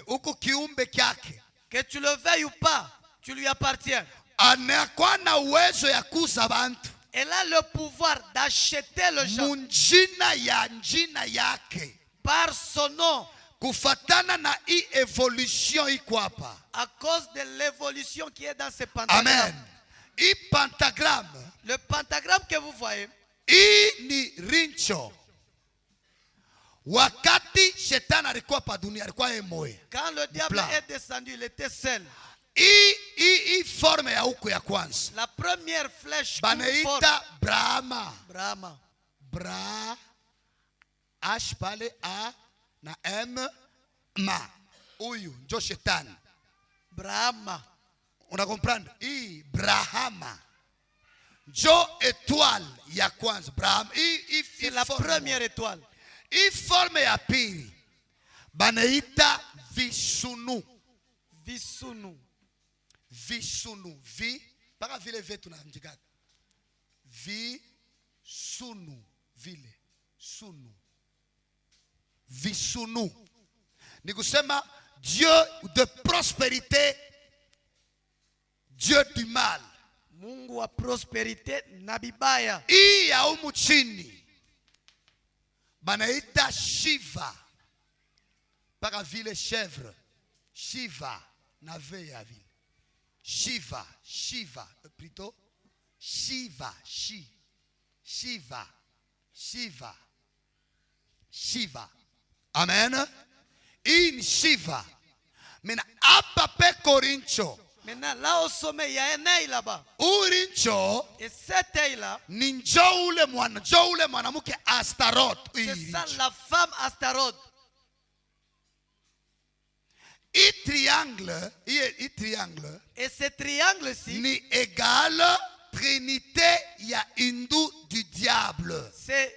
uko kiumbe kyake. Que tu le veuilles ou pas, tu lui appartiens. Anakuwa na uwezo ya kuza bantu. Elle a le pouvoir d'acheter le gens Munjina ya njina yake. par son nom Kufatana na hii evolution iko hapa. à cause de l'évolution qui est dans ce pentagramme. Amen. Hii pentagramme. Le pentagramme que vous voyez, Hii ni rincho. Wakati shetani alikuwa pa dunia alikuwa emoe. quand le diable plan. est descendu, il était seul. Hii forme ya huko ya kwanza. La première flèche Banaita Brahma. Brahma. Bra H pale A na M ma. Huyu ndio shetani. Brahma. Unakomprendre? Hii Brahma. Jo étoile ya kwanza. Brahma. C'est la première étoile. Hii forme ya pili. Banaita Vishnu. Vishnu. Vishnu. Paka vile vetu na mjigaka. Vishnu. Vile. Sunu. Vishnu. Ni kusema Dieu de prospérité, Dieu du mal. Mungu wa prosperité na bibaya. Hii ya humu chini banaita Shiva. Paka vile chèvre. Shiva na ve ya vile. Shiva plutôt Shiva, Shiva. Amen. Hii ni Shiva. Mina hapa pe Korincho Maintenant, là au sommet, il y a un œil là-bas. uri njo Et cet œil-là, ni njo ule mwanamke Astaroth. c'est ça la femme Astaroth. I triangle Et ce triangle-ci, ni égale trinité ya hindou du diable. c'est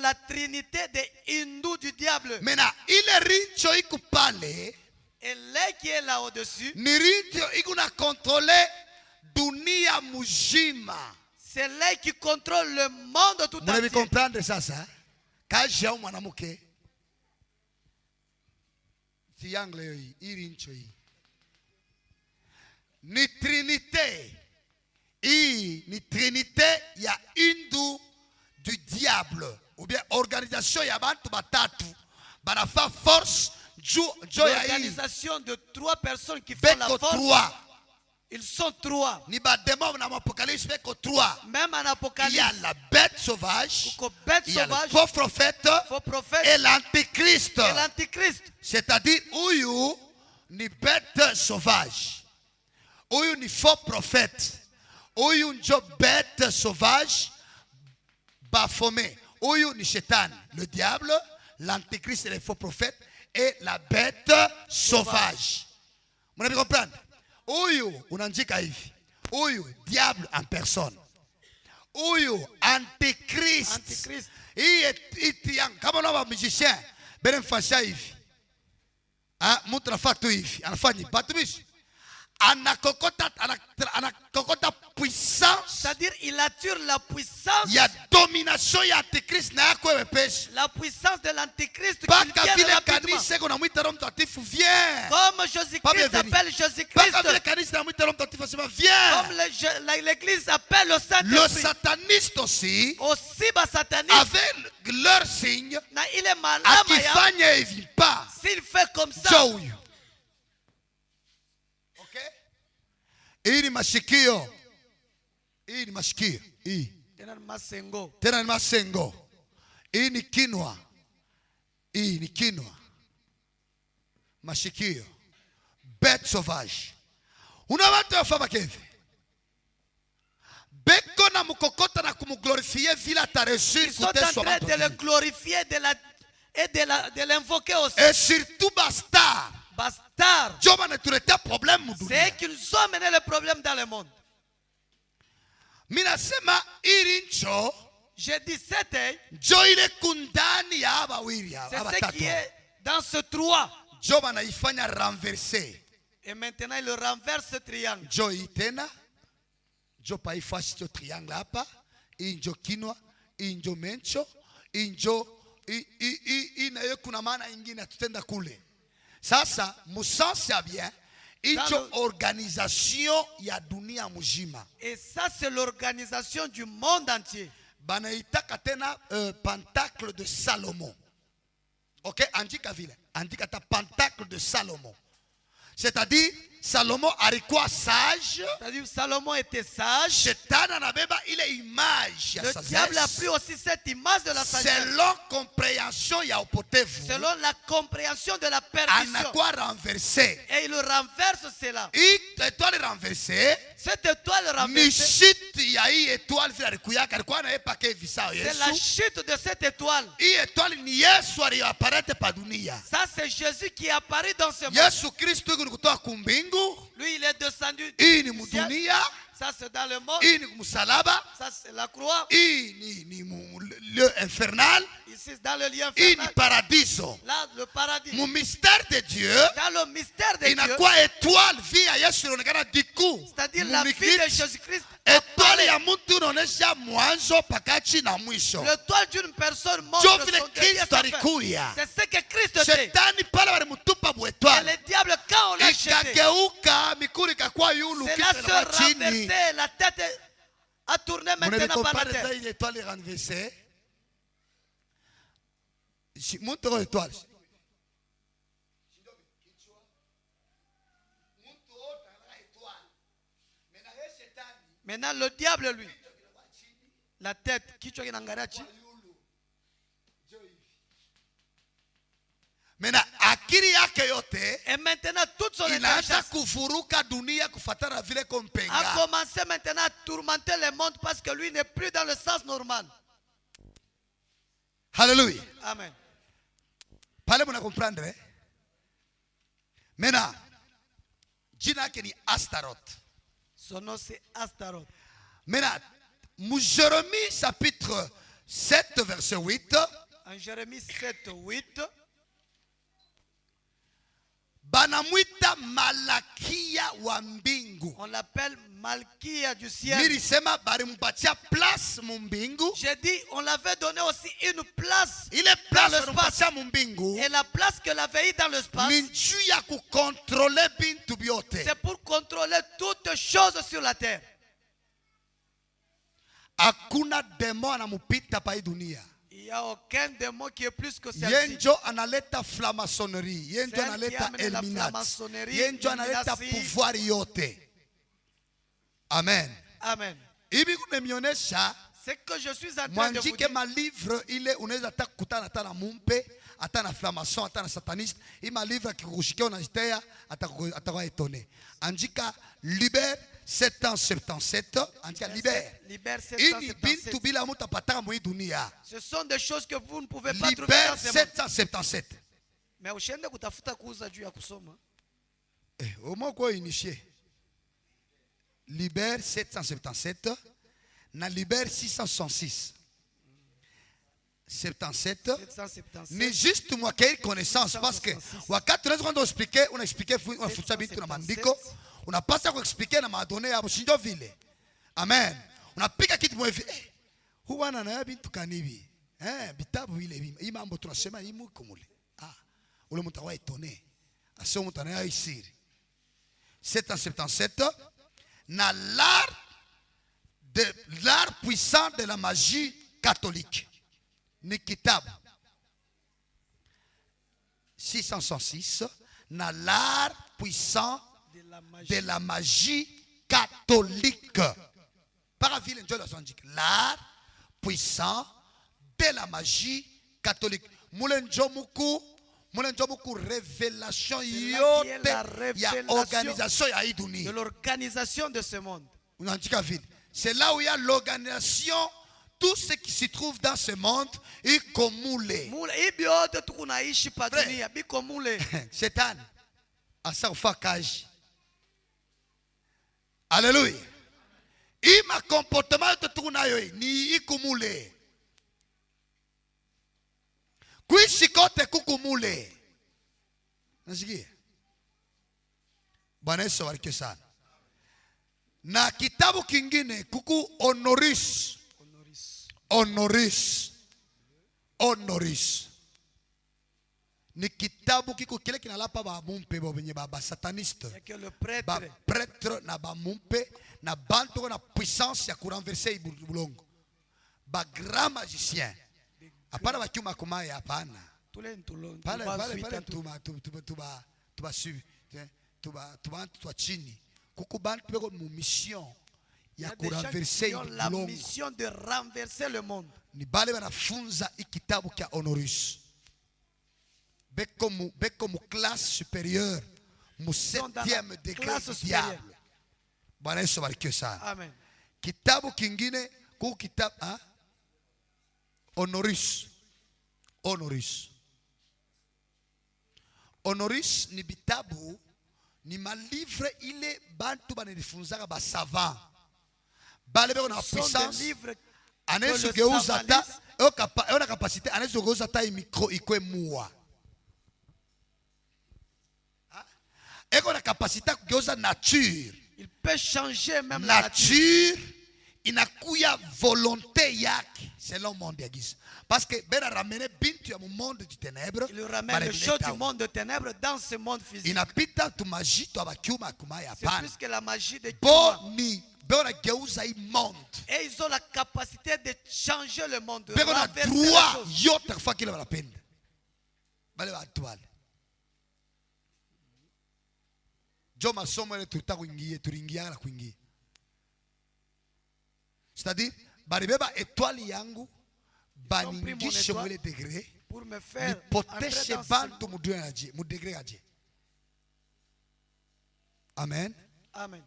la trinité des hindous du diable. Maintenant, il rincho ikupale Et l'œil qui est là au-dessus, ni rincho ikuna contrôler dunia mujima. c'est l'œil qui contrôle le monde tout Vous devez entier. comprendre ça, ça. Kaji ya mwanamke triangle hii, hii rincho hii ni trinité. Hii ni trinité ya hindu du diable, ou bien organisation ya bantu batatu banafa force jo ya hii L'organisation de 3 personnes qui font la beko force. 3 Ils sont 3. ni ba démon na apocalypse beko 3. Même en Il y a Apocalypse, la bête sauvage, kuko bête il y a le sauvage, faux prophète faux prophète et l'antichrist. et l'antichrist. C'est-à-dire huyu ni bête sauvage, huyu ni faux prophète, huyu njo bête sauvage bafomé, huyu ni Satan, le diable, l'antichrist et les faux prophètes et la bête sauvage. Vous avez comprendre? Huyu unanjika hivi, huyu diable en personne, huyu antichrist. Antichrist. Hii triangle kama unao magicien bere mfasha hivi, mtu anafanya tu hivi, anafanya batumishi, anakokota puissance, C'est-à-dire, il attire la puissance, ya domination ya antichrist na yako wewe pesi. la puissance de l'antichrist qui Paka vient vile rapidement. kanisa iko namwita Roho Mtakatifu viens. Comme Pas Jésus-Christ bienvenue. appelle Jésus-Christ. Paka vile kanisa namwita Roho Mtakatifu asema Comme viens. l'église appelle le Le Saint-Esprit. sataniste aussi Aussi, sataniste, avec leur signe na ile malama ya, akifanya hivi pa s'il fait comme ça, njoo huyu. Okay? Hii ni mashikio. Hii ni mashikio. Hii tena ni masengo. tena ni masengo. Hii ni kinwa. Hii ni kinwa. Mashikio. Bête sauvage. Una watu wafama kevi. Beko na mukokota na kumuglorifier vile atareshir Ils sont en train de le glorifier et de l'invoquer aussi. Et surtout bastard. Bastard. Joba ne tuletea problème C'est mudunia. eux qui nous ont mené le problème dans le monde. Minasema irincho J'ai dit cet œil, jo ile kundani ya abawiri c'est ce abatatu. qui est dans ce trou. Joba naifanya renverser. Et maintenant, il renverse ce triangle. Jo itena. Jo pa ifashi jo triangle hapa. Injo kinwa. Injo mencho. Injo. Inayo kuna maana ingine tutenda kule. Sasa musansi ya bien. Injo organisation ya dunia mujima. Et ça, c'est l'organisation du monde entier. Banaitaka tena pentacle de Salomon. Ok, andika vile. Andika ta pentacle de Salomon. C'est-à-dire, Salomon alikuwa sage. C'est-à-dire, Salomon était sage. Shetani anabeba ile image ya Le sagesse. diable a pris aussi cette image de la sagesse. Selon compréhension ya upotevu. Selon la compréhension de la perdition. Anakuwa renversé. Et il renverse cela. Hii étoile renversée. Cette étoile Ni renversée, chute ya hii étoile vile alikuyaka. Alikuwa anaepake visao c'est la Yesu. chute de cette étoile. Hii étoile ni Yesu aliyoaparete pa dunia. Ça, c'est Jésus qui est apparu dans ce monde. Yesu Kristo yuko kutoka kumbingu. Lui, il est descendu. Hii ni du ciel. mudunia. Ça, c'est dans le monde. Hii ni msalaba. Ça, c'est la croix. Hii ni lieu infernal. Ici, dans le lieu Hii ni infernal. paradiso. Là, le paradis. Mu mystère de Dieu. Dans le mystère de Dieu. Inakuwa étoile vie ya Yesu inaonekana diku. C'est-à-dire la vie de Jésus-Christ. Étoile ya mtu inaonesha mwanzo pakati na mwisho. L'étoile d'une personne montre Jo son vile début et Kristo sa fin. alikuya. C'est ce que Christ était. Shetani pale walimutupa Et bwetwale. le diable, quand on l'a jeté, Ikageuka mikuru ikakuwa yulu c'est kichwa là inakuwa se chini. renverser, la tête a tourné Vous n'avez maintenant par la comparé ça terre. une étoile renversée. Montre l'étoile. Maintenant, le diable, lui, la tête, kichwa kinaangalia chini. Mena akili yake yote Et maintenant, toute son inaanza intelligence kuvuruka dunia kufatana vile a kompenga. commencé maintenant à tourmenter le monde parce que lui n'est plus dans le sens normal. Hallelujah. Amen. Pale muna comprendre eh? Mena jina yake ni Astaroth. Son nom c'est Astaroth. Mena mu Jérémie chapitre 7 verset 8 En Jérémie 7, 8, banamwita Malakia wa mbingu. on l'appelle Malkia du ciel. Nilisema balimpatia place mu mbingu. J'ai dit, on l'avait donné aussi une place Ile dans place l'espace. balimpatia mu mbingu Et la place qu'elle avait eue dans l'espace, ni juu ya kukontrole bintu byote. c'est pour contrôler toutes choses sur la terre. Hakuna demo anamupita pa hii dunia. Il n'y a aucun démon qui est plus que celle-ci. Yenjo analeta flamasonerie, yenjo Celle qui analeta amène la eliminati, franc-maçonnerie, yenjo analeta illuminati. pouvoir yote. Amen. Amen. Hivi kunemionyesha C'est que je suis en train de vous mwanjike dire. malivre ile unaweza hata kukutana hata na mumpe, hata na flamason, hata na sataniste. Hii malivre akikushikia unajitea atakuwa etone. Andika Libère 777, andika Libère. Libère Ini 777. bintu bila mtu apataka mu hii dunia. Ce sont des choses que vous ne pouvez pas trouver Libère dans ce monde. 777. Mais ushende kutafuta kuuza juu ya kusoma. Au moins quoi initié. Libère 777 na Libère 666. 77 ni 777. juste moi qui ai connaissance parce que wakati tunaweza kwenda expliquer unaexpliquer unafuta vitu na maandiko unapasa kuexpliquer na madone ya bushinjo vile. Amen. Unapika kitu mwe hivi huwa na bintu kanibi bitabu vile hii mambo tunasema hii muko mule ule mtu wa etone asio mtu anayo isiri 777 na l'art puissant de la magie catholique ni kitabu 666 na l'art puissant de la magie catholique para vile ndio l'art puissant de la magie catholique mule njo muku révélation yote ya organisation ya hii De dunia. l'organisation de ce monde. C'est là où il y a l'organisation, tout ce qui se trouve dans ce monde est commoulé. Mule hivi yote tukunaishi pa dunia biko mule. Shetani asa ufa kaji. Alléluia. Ima comportement yote tukunayo ni ikumule. Kuishi kote kukumule. Nasikia? Bwana Yesu abariki sana. Na kitabu kingine kuku Honoris. Ni kitabu kiko kile kinalapa ba mumpe bo benye ba sataniste. C'est que le Ba prêtre, prêtre na ba mumpe na bantu na puissance ya kurenverser ibulongo. Ba grand magicien. Hapana bakiuma kumaya hapana. tous les ntulongo, Pale tuba chini. Kuku bantu peko mu mission il y ya a des gens kurenverser qui ont la ibulongo. mission de renverser le monde. Ni bale banafunza ikitabu kya Honoris. Beko mu classe supérieure, mu sont dans 7e la degré classe du supérieure. diable. Bwana Yesu barikiwe sana. Amen. Kitabu kingine ku kitabu Honoris ni bitabu ni malivre ile bantu banalifunzaka ba savant. Bale beko na Ce sont des puissance. livres Anaweza que le kugeuza hata savant ona capacité anaweza kugeuza hata micro ikwe mua. Eko na capacité kugeuza nature. il peut changer même la nature. Nature inakuya volonté yake selon monde ya giza. Parce que bena ramener bintu ya mu monde du ténèbre. Il ramène les choses du monde de ténèbres dans ce monde physique. Inapita tu magie tu abakiuma kumaya C'est hapana. plus que la magie de Dieu. Boni bena geuza hii monde. Et ils ont la capacité de changer le monde, de Beko na renverser les droit choses. yote kufa kile wanapenda. Bale watu wale. Jo masomo ile turingia na kuingia. C'est-à-dire, baribeba étoile yangu baningishe mwele degré pour me faire entrer nipoteshe dans ce bantu mudegre ya je. Amen. Amen.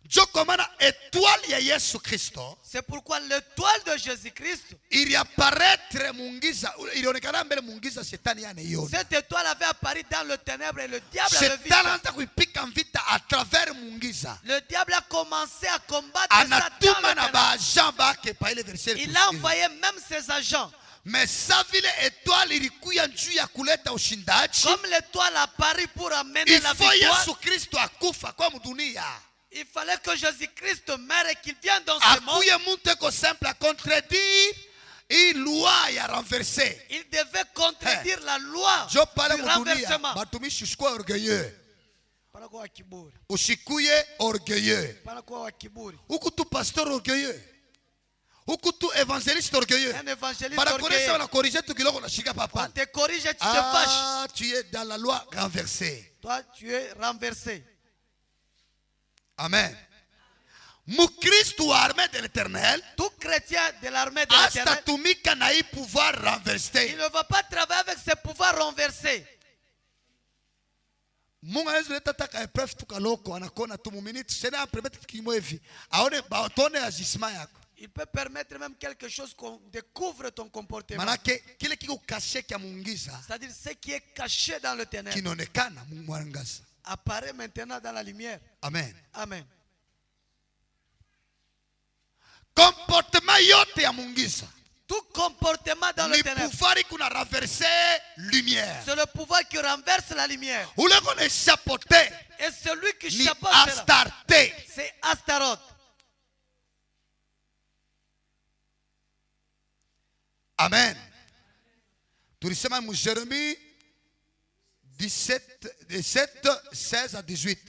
Njo komana étoile ya Yesu Kristo C'est pourquoi l'étoile de Jésus-Christ, iliapparaître mungiza, ilionekana mbele mungiza, shetani anaiona. cette étoile avait apparu dans le ténèbre et le diable avait vu Shetani ça. anaanza kuipika vita à travers mungiza. Le diable a commencé à combattre ça dans Anatuma le na ténèbre. baagent bake pa ile verset. Il a envoyé même ses agents. Mais sa vile étoile ilikuya juu ya kuleta ushindaji, Comme l'étoile a apparu pour amener il la faut victoire, Yesu Kristo akufa kwa mudunia. il fallait que Jésus-Christ meure et qu'il vienne dans ce monde. Akuye muntu eko simple à contredire hii loi ya renverser. Il devait contredire la loi Jo pale du mudunia renversement. batumishi usikue orgueilleux. Pana kuwa kiburi. Usikuye orgueilleux. Pana kuwa kiburi. Huku tu pasteur orgueilleux. Huku tu évangéliste orgueilleux. Un évangéliste Banakonesa orgueilleux. wana corriger tu kiloko na shika On papa. te corrige et tu te fâches. Ah, tu es dans la loi renversée. Toi, tu es renversé. Amen. Mukristu wa armée de l'éternel Tout chrétien de l'armée de l'Éternel, astatumika na hii pouvoir il renversé. ne va pas travailler avec ses pouvoirs renversés. Mungu anaweza leta taka épreuve tu kaloko anakona tu muminiti sena permettre kimo hivi. Aone baotone agissement yako. Il peut permettre même quelque chose qu'on découvre ton comportement. Manake kile kiko kashe kya mungiza C'est-à-dire ce qui est caché dans le ténèbre kinaonekana mwangaza. apparaît maintenant dans la lumière. Amen. Amen. Comportement yote ya mungiza Tout comportement dans le ni ténèbre, pouvoir kuna renverser lumière. c'est le pouvoir qui renverse la lumière. Ule kone chapote Et celui qui ni chapeaute cela, Astarte. c'est Astaroth. Amen. Tulisema mu Jérémie 17, 16 à 18.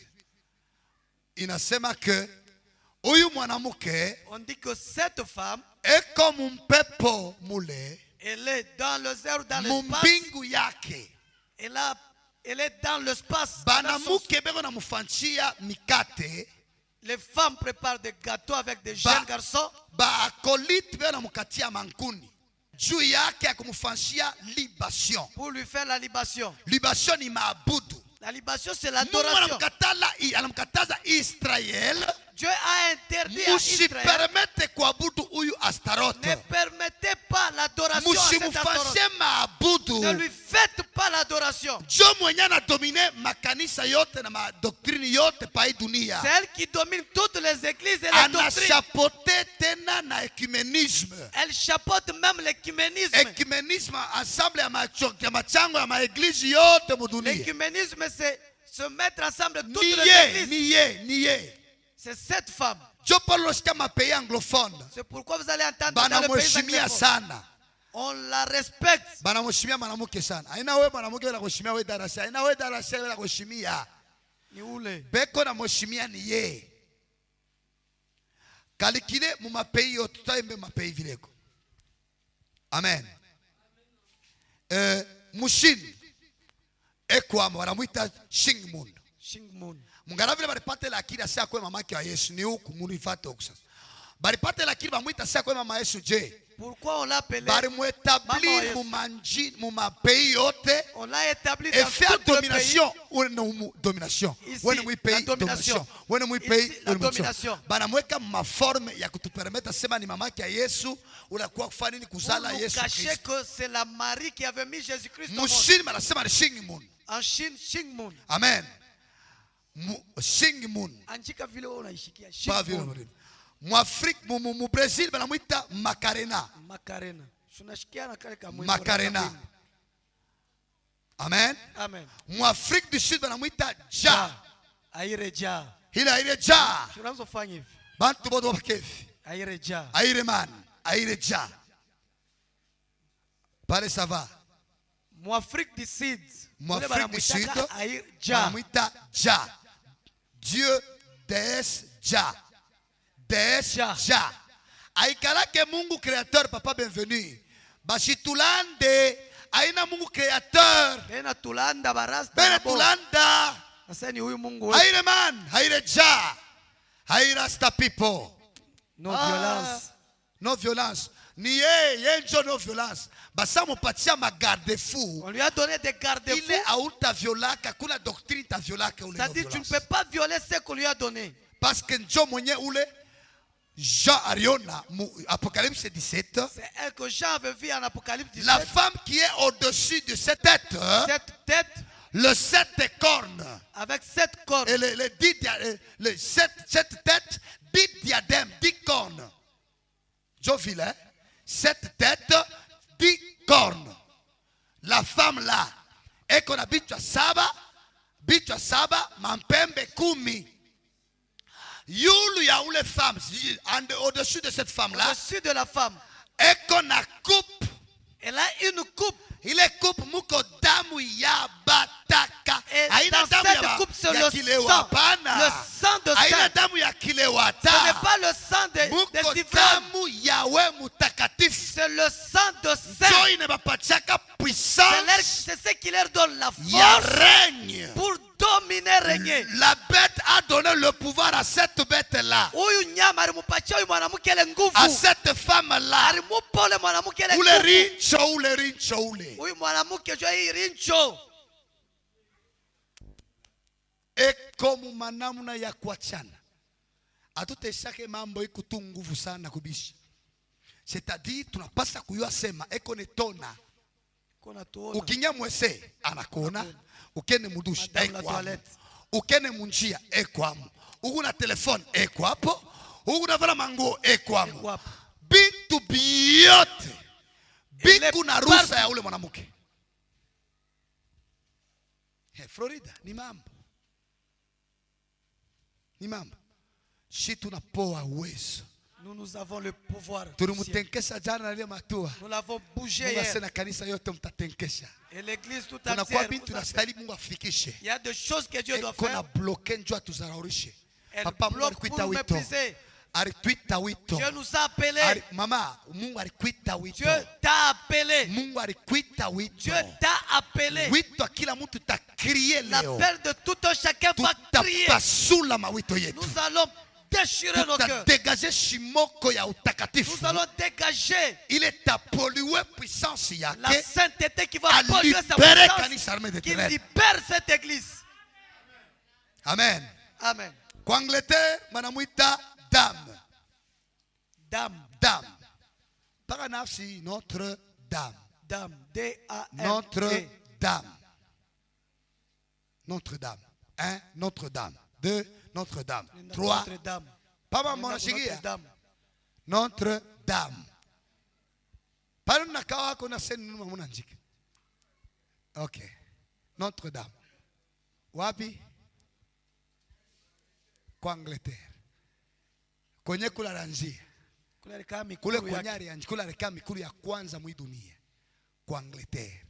Inasema que huyu mwanamke On dit que cette femme, est comme un pepo mule elle est dans les airs, dans l'espace. mumbingu yake. Elle est dans l'espace. Dans son- Banamuke beko na mufanchia mikate. Les femmes préparent des gâteaux avec des jeunes garçons. Ba akolite beko na mukatia mankuni. Juu yake ya kumfanchia libation. Pour lui faire la libation. Libation ni maabudu. La libation, c'est Mungu l'adoration. anamkataza Israel Dieu a interdit à Israël, musipermete kuabudu huyu Astaroth. ne permettez pas l'adoration à cet Astaroth. Musimufashe maabudu. Ne lui faites pas l'adoration. Jo mwenye anadomine makanisa yote na madoktrine yote pa hii dunia. C'est elle qui domine toutes les églises et les doctrines. Anachapote tena na ecumenisme. Elle chapeaute même l'écuménisme. Ecumenisme ensemble ya machango ya maeglise yote mudunia. L'écuménisme, c'est se mettre ensemble toutes les églises. Niye. C'est cette femme. Jo palo shika mapays anglophone. C'est pourquoi vous allez entendre dans le pays Banamheshimia anglophone. sana. On la respecte. Banamheshimia mwanamke sana. Haina wewe mwanamke wala kuheshimia wewe darasa. Haina wewe darasa wala kuheshimia. Ni ule. Beko na mheshimia ni ye. Kalikile mu mapays yote tutaimbe mapays vileko. Amen. Mushini ekwama wanamuita Shingmund. Shingmun. Mungana vile baripate lakini asia kwa mamake wa Yesu ni huku munifate huku sasa. Baripate lakini bamuita asia kwa mama Yesu je. Pourquoi on l'a appelé? Bari muetablir mu mapays yote. On l'a établi Et dans faire tout le pays. domination ou non domination. Ici, When we pay la domination. domination. When we pay Ici, la domination. domination. Banamweka maforme ya kutupermeta sema ni mamake ya Yesu unakuwa kufanya nini Pour kuzala nous Yesu cacher Kristo. que c'est la Marie qui avait mis Jésus-Christ au monde. Mushini banasema ni Shingmund. En Chine, Shingmun. Amen. Shingmund. Anjika vile wewe unaishikia. Ba vile Shingmun. mrudi. Mu Afrique mu Brazil banamwita Macarena. Macarena. Tunashikia na kale kamwe. Macarena. Amen. Amen. Mu Afrique du Sud banamwita Ja. Aireja. Ile Ja. Tunazofanya hivi. Bantu bodo bakefi. Aireja. Aire man, aire ja. Pale ça va. Mu Afrique du Sud. Mu Ule Afrique du Sud, banamwitaka Aireja. banamwita Ja. Dieu, déesse, Ja. Déesse, Ja. Ja. Aikalake Mungu créateur, papa bienvenue. Bashitulande, aina Mungu créateur. Tena tulanda barasta. Bene na bo. tulanda. Sasa ni huyu Mungu wetu. Aire man, aire Ja. Aire rasta people. No violence. No violence. ni yeye njo no violence basa mupatia ma garde fou On lui a donné des garde-fous. ile auta violaka kuna doctrine ta violaka ule C'est-à-dire tu ne violence. peux pas violer ce qu'on lui a donné. Parce que njo mwenye ule Jean Ariona Apocalypse 17 C'est elle que Jean avait vu en Apocalypse 17. la femme qui est au-dessus de cette tête Cette tête le 7 cornes avec 7 cornes. et le 7 têtes 10 diadèmes 10 cornes. Jo vilain 7 têtes 10 cornes. La femme là et qu'on a bichwa saba mampembe kumi. Yulu ya ule femme au-dessus de cette femme là Au-dessus de la femme. et qu'on a coupe. Elle a une coupe. Ile coupe muko damu ya bataka. Et Haina dans damu cette coupe, c'est ya le kilewa sang. hapana. Le sang de Haina saint. damu ya kilewa Ce n'est ta. pas le sang des Muko ivrognes. damu ya we mutakatifu. C'est le sang de So saint. inabapatiaka puissance C'est ce qui leur donne la ya force règne. pour dominer, régner. La bête a donné le pouvoir à cette bête-là. Huyu nyama alimupatia huyu mwanamke ile nguvu. À cette femme-là. Alimupa ule mwanamke ile Ule nguvu. rincho ule. Huyu mwanamke jua hii rincho. Eko mumanamuna ya kuachana. Hatuteshake mambo iko tu nguvu sana kubishi. C'est-à-dire tunapasa kuyua sema eko netona. Kuna tuona. Ukinya mwese anakuona. Ukene mudushi Madame la eko hapo. toilette. Ukene munjia eko hapo. Ugu na telefone eko hapo. Ugu na vala manguo eko hapo. Eko hapo. Bitu biote. Ele Biku na rusa ya ule mwanamke. Florida ni mambo. Ni mambo. Si tunapoa uwezo. Nous avons le pouvoir. Tulimutenkesha jana na ile matua. Nous l'avons bougé Mungu hier. asena kanisa yote mtatenkesha. Et l'église tout Tunakuwa entière. bintu tunastahili Mungu afikishe. Il y a des choses que Dieu doit Eko na faire. bloke njoo atuzaraurishe. Elle Papa Mungu bloque alikuita pour wito. mépriser. Alikuita wito. Dieu nous a appelés. Mama, Mungu alikuita wito. Dieu t'a appelé. Mungu alikuita wito. Dieu t'a appelé. Wito kila mtu takrie leo. L'appel de tout un chacun va crier. Tutapasula mawito yetu. Nous allons déchirer nos cœurs. Tutadegaje shimoko ya utakatifu. Nous allons dégager Il est à polluer puissance la yake. sainteté qui va À polluer sa libérer puissance, kanisa armée de qui ténèbres. libère cette église. Amen. Amen. Kwa Angleterre banamuita dame. Dame. Dame. Para nafsi notre dame. Dame. D-A-M-E. Notre dame. Notre dame. 1. Notre dame. 2. Notre dame. 3. Notre Dame. Papa Notre monashikia. Dame. Notre dame. Pale nakawa wako na seni numa muna njika. Okay. Notre dame. Wapi? Kwa Angleterre. Kwenye kula ranjia. Kule kwenye arianji. Kula reka mikulu ya kwanza mwi dunia. Kwa Angleterre.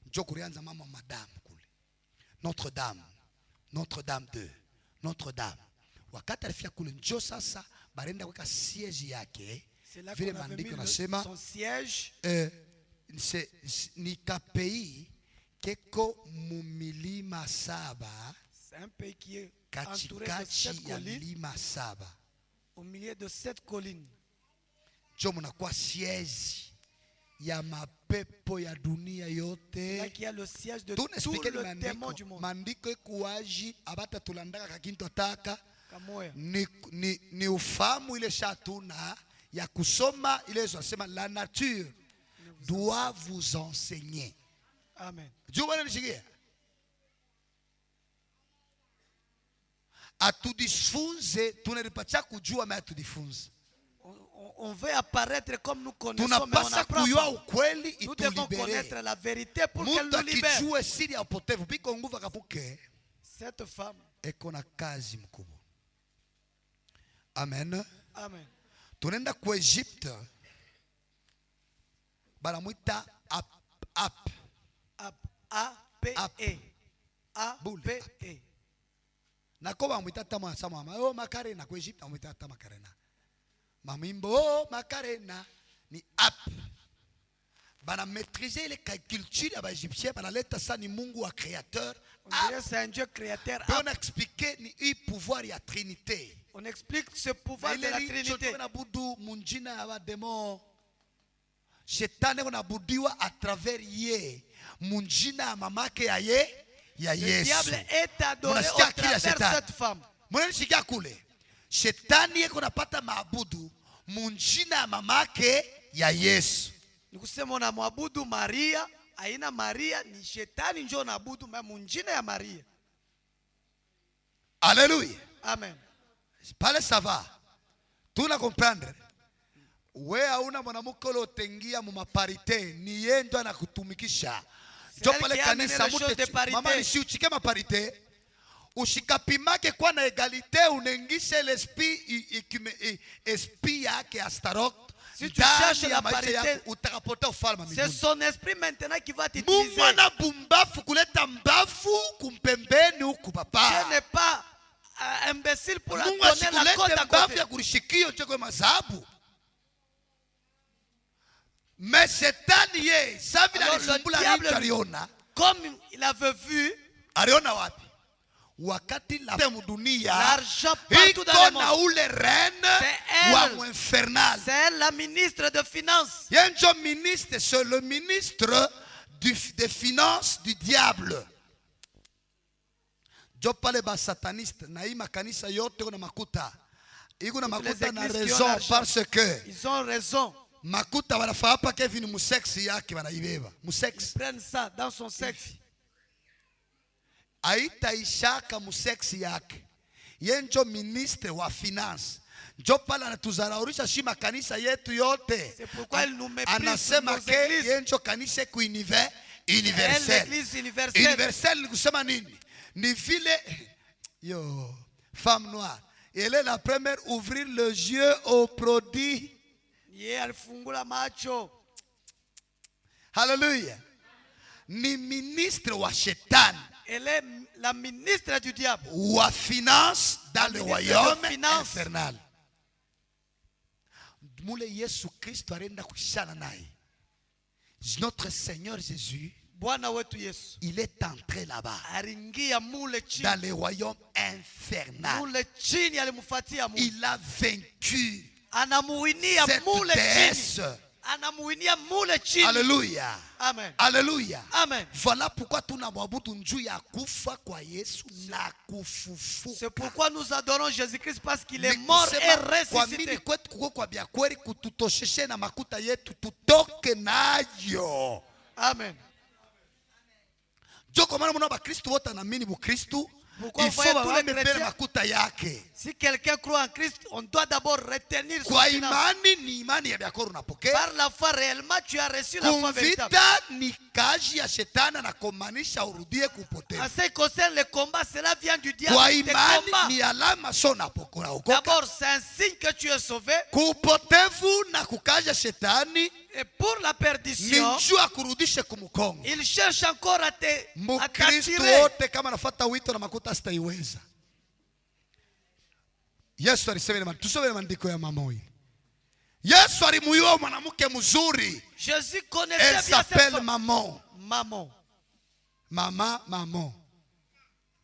Njo kurianza mama madame kule. Notre dame. Notre dame 2. Notre dame. Wakati alifia kule njo sasa barenda weka siège yake. Vile maandiko nasema son siège. Ni kapei keko mumilima saba. C'est un pays qui est entouré de 7 collines. Milima saba. Au milieu de 7 collines. Njo munakuwa siège ya mapepo ya dunia yote. Là qui a le siège de tout le démon du monde. Mandiko ekuaji abata tulandaka kakinto taka. Kamoya. Ni ufamu ile shatuna ya kusoma ile sema la nature doit vous enseigner. Amen. Jua nishikia. Atudifunze tunalipacha kujua mais atudifunze. On veut apparaître comme nous connaissons, mais on Tunapasa apprend kujua pas. ukweli Nous devons connaître itulibere. la vérité pour qu'elle Muntu nous libère. akijue siri ya upotevu biko nguvu akapuke Cette femme. eko na kazi mkubwa. Amen. Amen. Tunaenda kwa Egypte. Banamuita ap. A-P-E. A-P-E. Nako bamuita tama sama mama. Oh Macarena kwa Egypte bamuita tama Macarena. Mamimbo oh Macarena ni ap. Bana maîtriser les cultures ya Égyptiens, bana leta ça ni Mungu wa créateur. On dirait c'est un Dieu créateur. On expliquer ni i pouvoir ya Trinité. On explique ce pouvoir de la Trinité. Na budu munjina ya démon. shetani kunabudiwa à travers ye munjina ya mamake ya ye ya Le Yesu. diable est adoré au Munasikia akili ya travers shetani. cette femme. Mnanishikia kule. Shetani yeko napata maabudu munjina ya mamake ya Yesu. Ni kusema unamwabudu Maria, aina Maria ni shetani njoo naabudu munjina ya Maria. Alléluia. Amen. Pale ça va. Tu na comprendre. We hauna mwanamke ule utengia mu maparite, ni yeye ndo anakutumikisha. Ndio pale kanisa mute mama nisiuchike maparite. Ushikapimake kwa na egalite unengishe l'esprit esprit yake Astaroth. Si tu cherches la parité, utakapota ufalme c'est mbinguni. son esprit maintenant qui va t'utiliser. Mwana bumbafu kuleta mbafu kumpembeni huku papa. Je n'ai pas imbécile pour la Mungu donner la côte à mbafu côté. ya kurishikio choko mazabu. Mais shetani ye, savi na Alors, lifumbula le diable, ritu aliona. comme il avait vu Aliona wapi? Wakati la mudunia l'argent partout dans iko le na monde, ule reine elle. wa mwinfernal. c'est elle la ministre de Finances. Yenjo ministre, c'est le ministre des finances du diable. Jo pale ba sataniste na hii makanisa yote kuna makuta. Iko na makuta na raison parce que Ils ont raison. makuta wanafaa hapa Kevin museksi yake wanaibeba. Ils Museksi. prennent ça dans son sexe. Aitaishaka museksi yake. Yenjo ministre wa finance. Njo pala anatuzaraurisha shi makanisa yetu yote. C'est pourquoi il nous méprise Anasema nos ke églises. yenjo kanisa ku Elle, universel. l'église universelle. Universel ni kusema nini? Ni vile yo femme noire. Elle est la première à ouvrir les yeux aux produits. Yeah, alifungula macho. Hallelujah. Ni ministre wa shetani. Elle est la ministre du diable. Wa finance dans le ministre royaume de finance. infernal. Mule Yesu Kristo arenda kushana naye. Notre Seigneur Jésus, Bwana wetu Yesu il est entré là-bas aringia mule chini. dans le royaume infernal. Mule chini alimufatia Mungu. Il a vaincu Anamuinia cette mule déesse. chini. Anamuinia mule chini. Alléluia. Amen. Alléluia. Amen. Voilà pourquoi tunamwabudu njuu ya kufa kwa Yesu na kufufuka. C'est pourquoi nous adorons Jésus-Christ parce qu'il est Ni mort kusema et kwa mini ressuscité. kwetu kuko kwa bya kweli kututosheshe na makuta yetu tutoke nayo. Amen. Joko maana mwana ba Kristo wote anaamini bu Kristo. Pourquoi Il faut voyez tous les bawame pele chrétiens? makuta yake. Si quelqu'un croit en Christ, on doit d'abord retenir son Kwa finance. imani ni imani ya byakoro unapokea. Par la foi réellement, tu as reçu la foi véritable. Kumvita ni kazi ya shetani na kumanisha urudie kupotea. En ce qui concerne le combat, cela vient du diable. Kwa Tes imani combats. ni alama sona pokora ukoka. D'abord, c'est un signe que tu es sauvé. Kupotevu na kukaja shetani Et pour la ni perdition, njua kurudishe kumukongo. il cherche encore à Mukristo t'attirer. wote kama nafuata wito na makuta sitaiweza. Yesu alisema ile tusome maandiko ya mama huyu. Yesu alimuoa mwanamke mzuri. Jésus connaissait Elle bien cette s'appelle femme. Maman. Maman. Maman.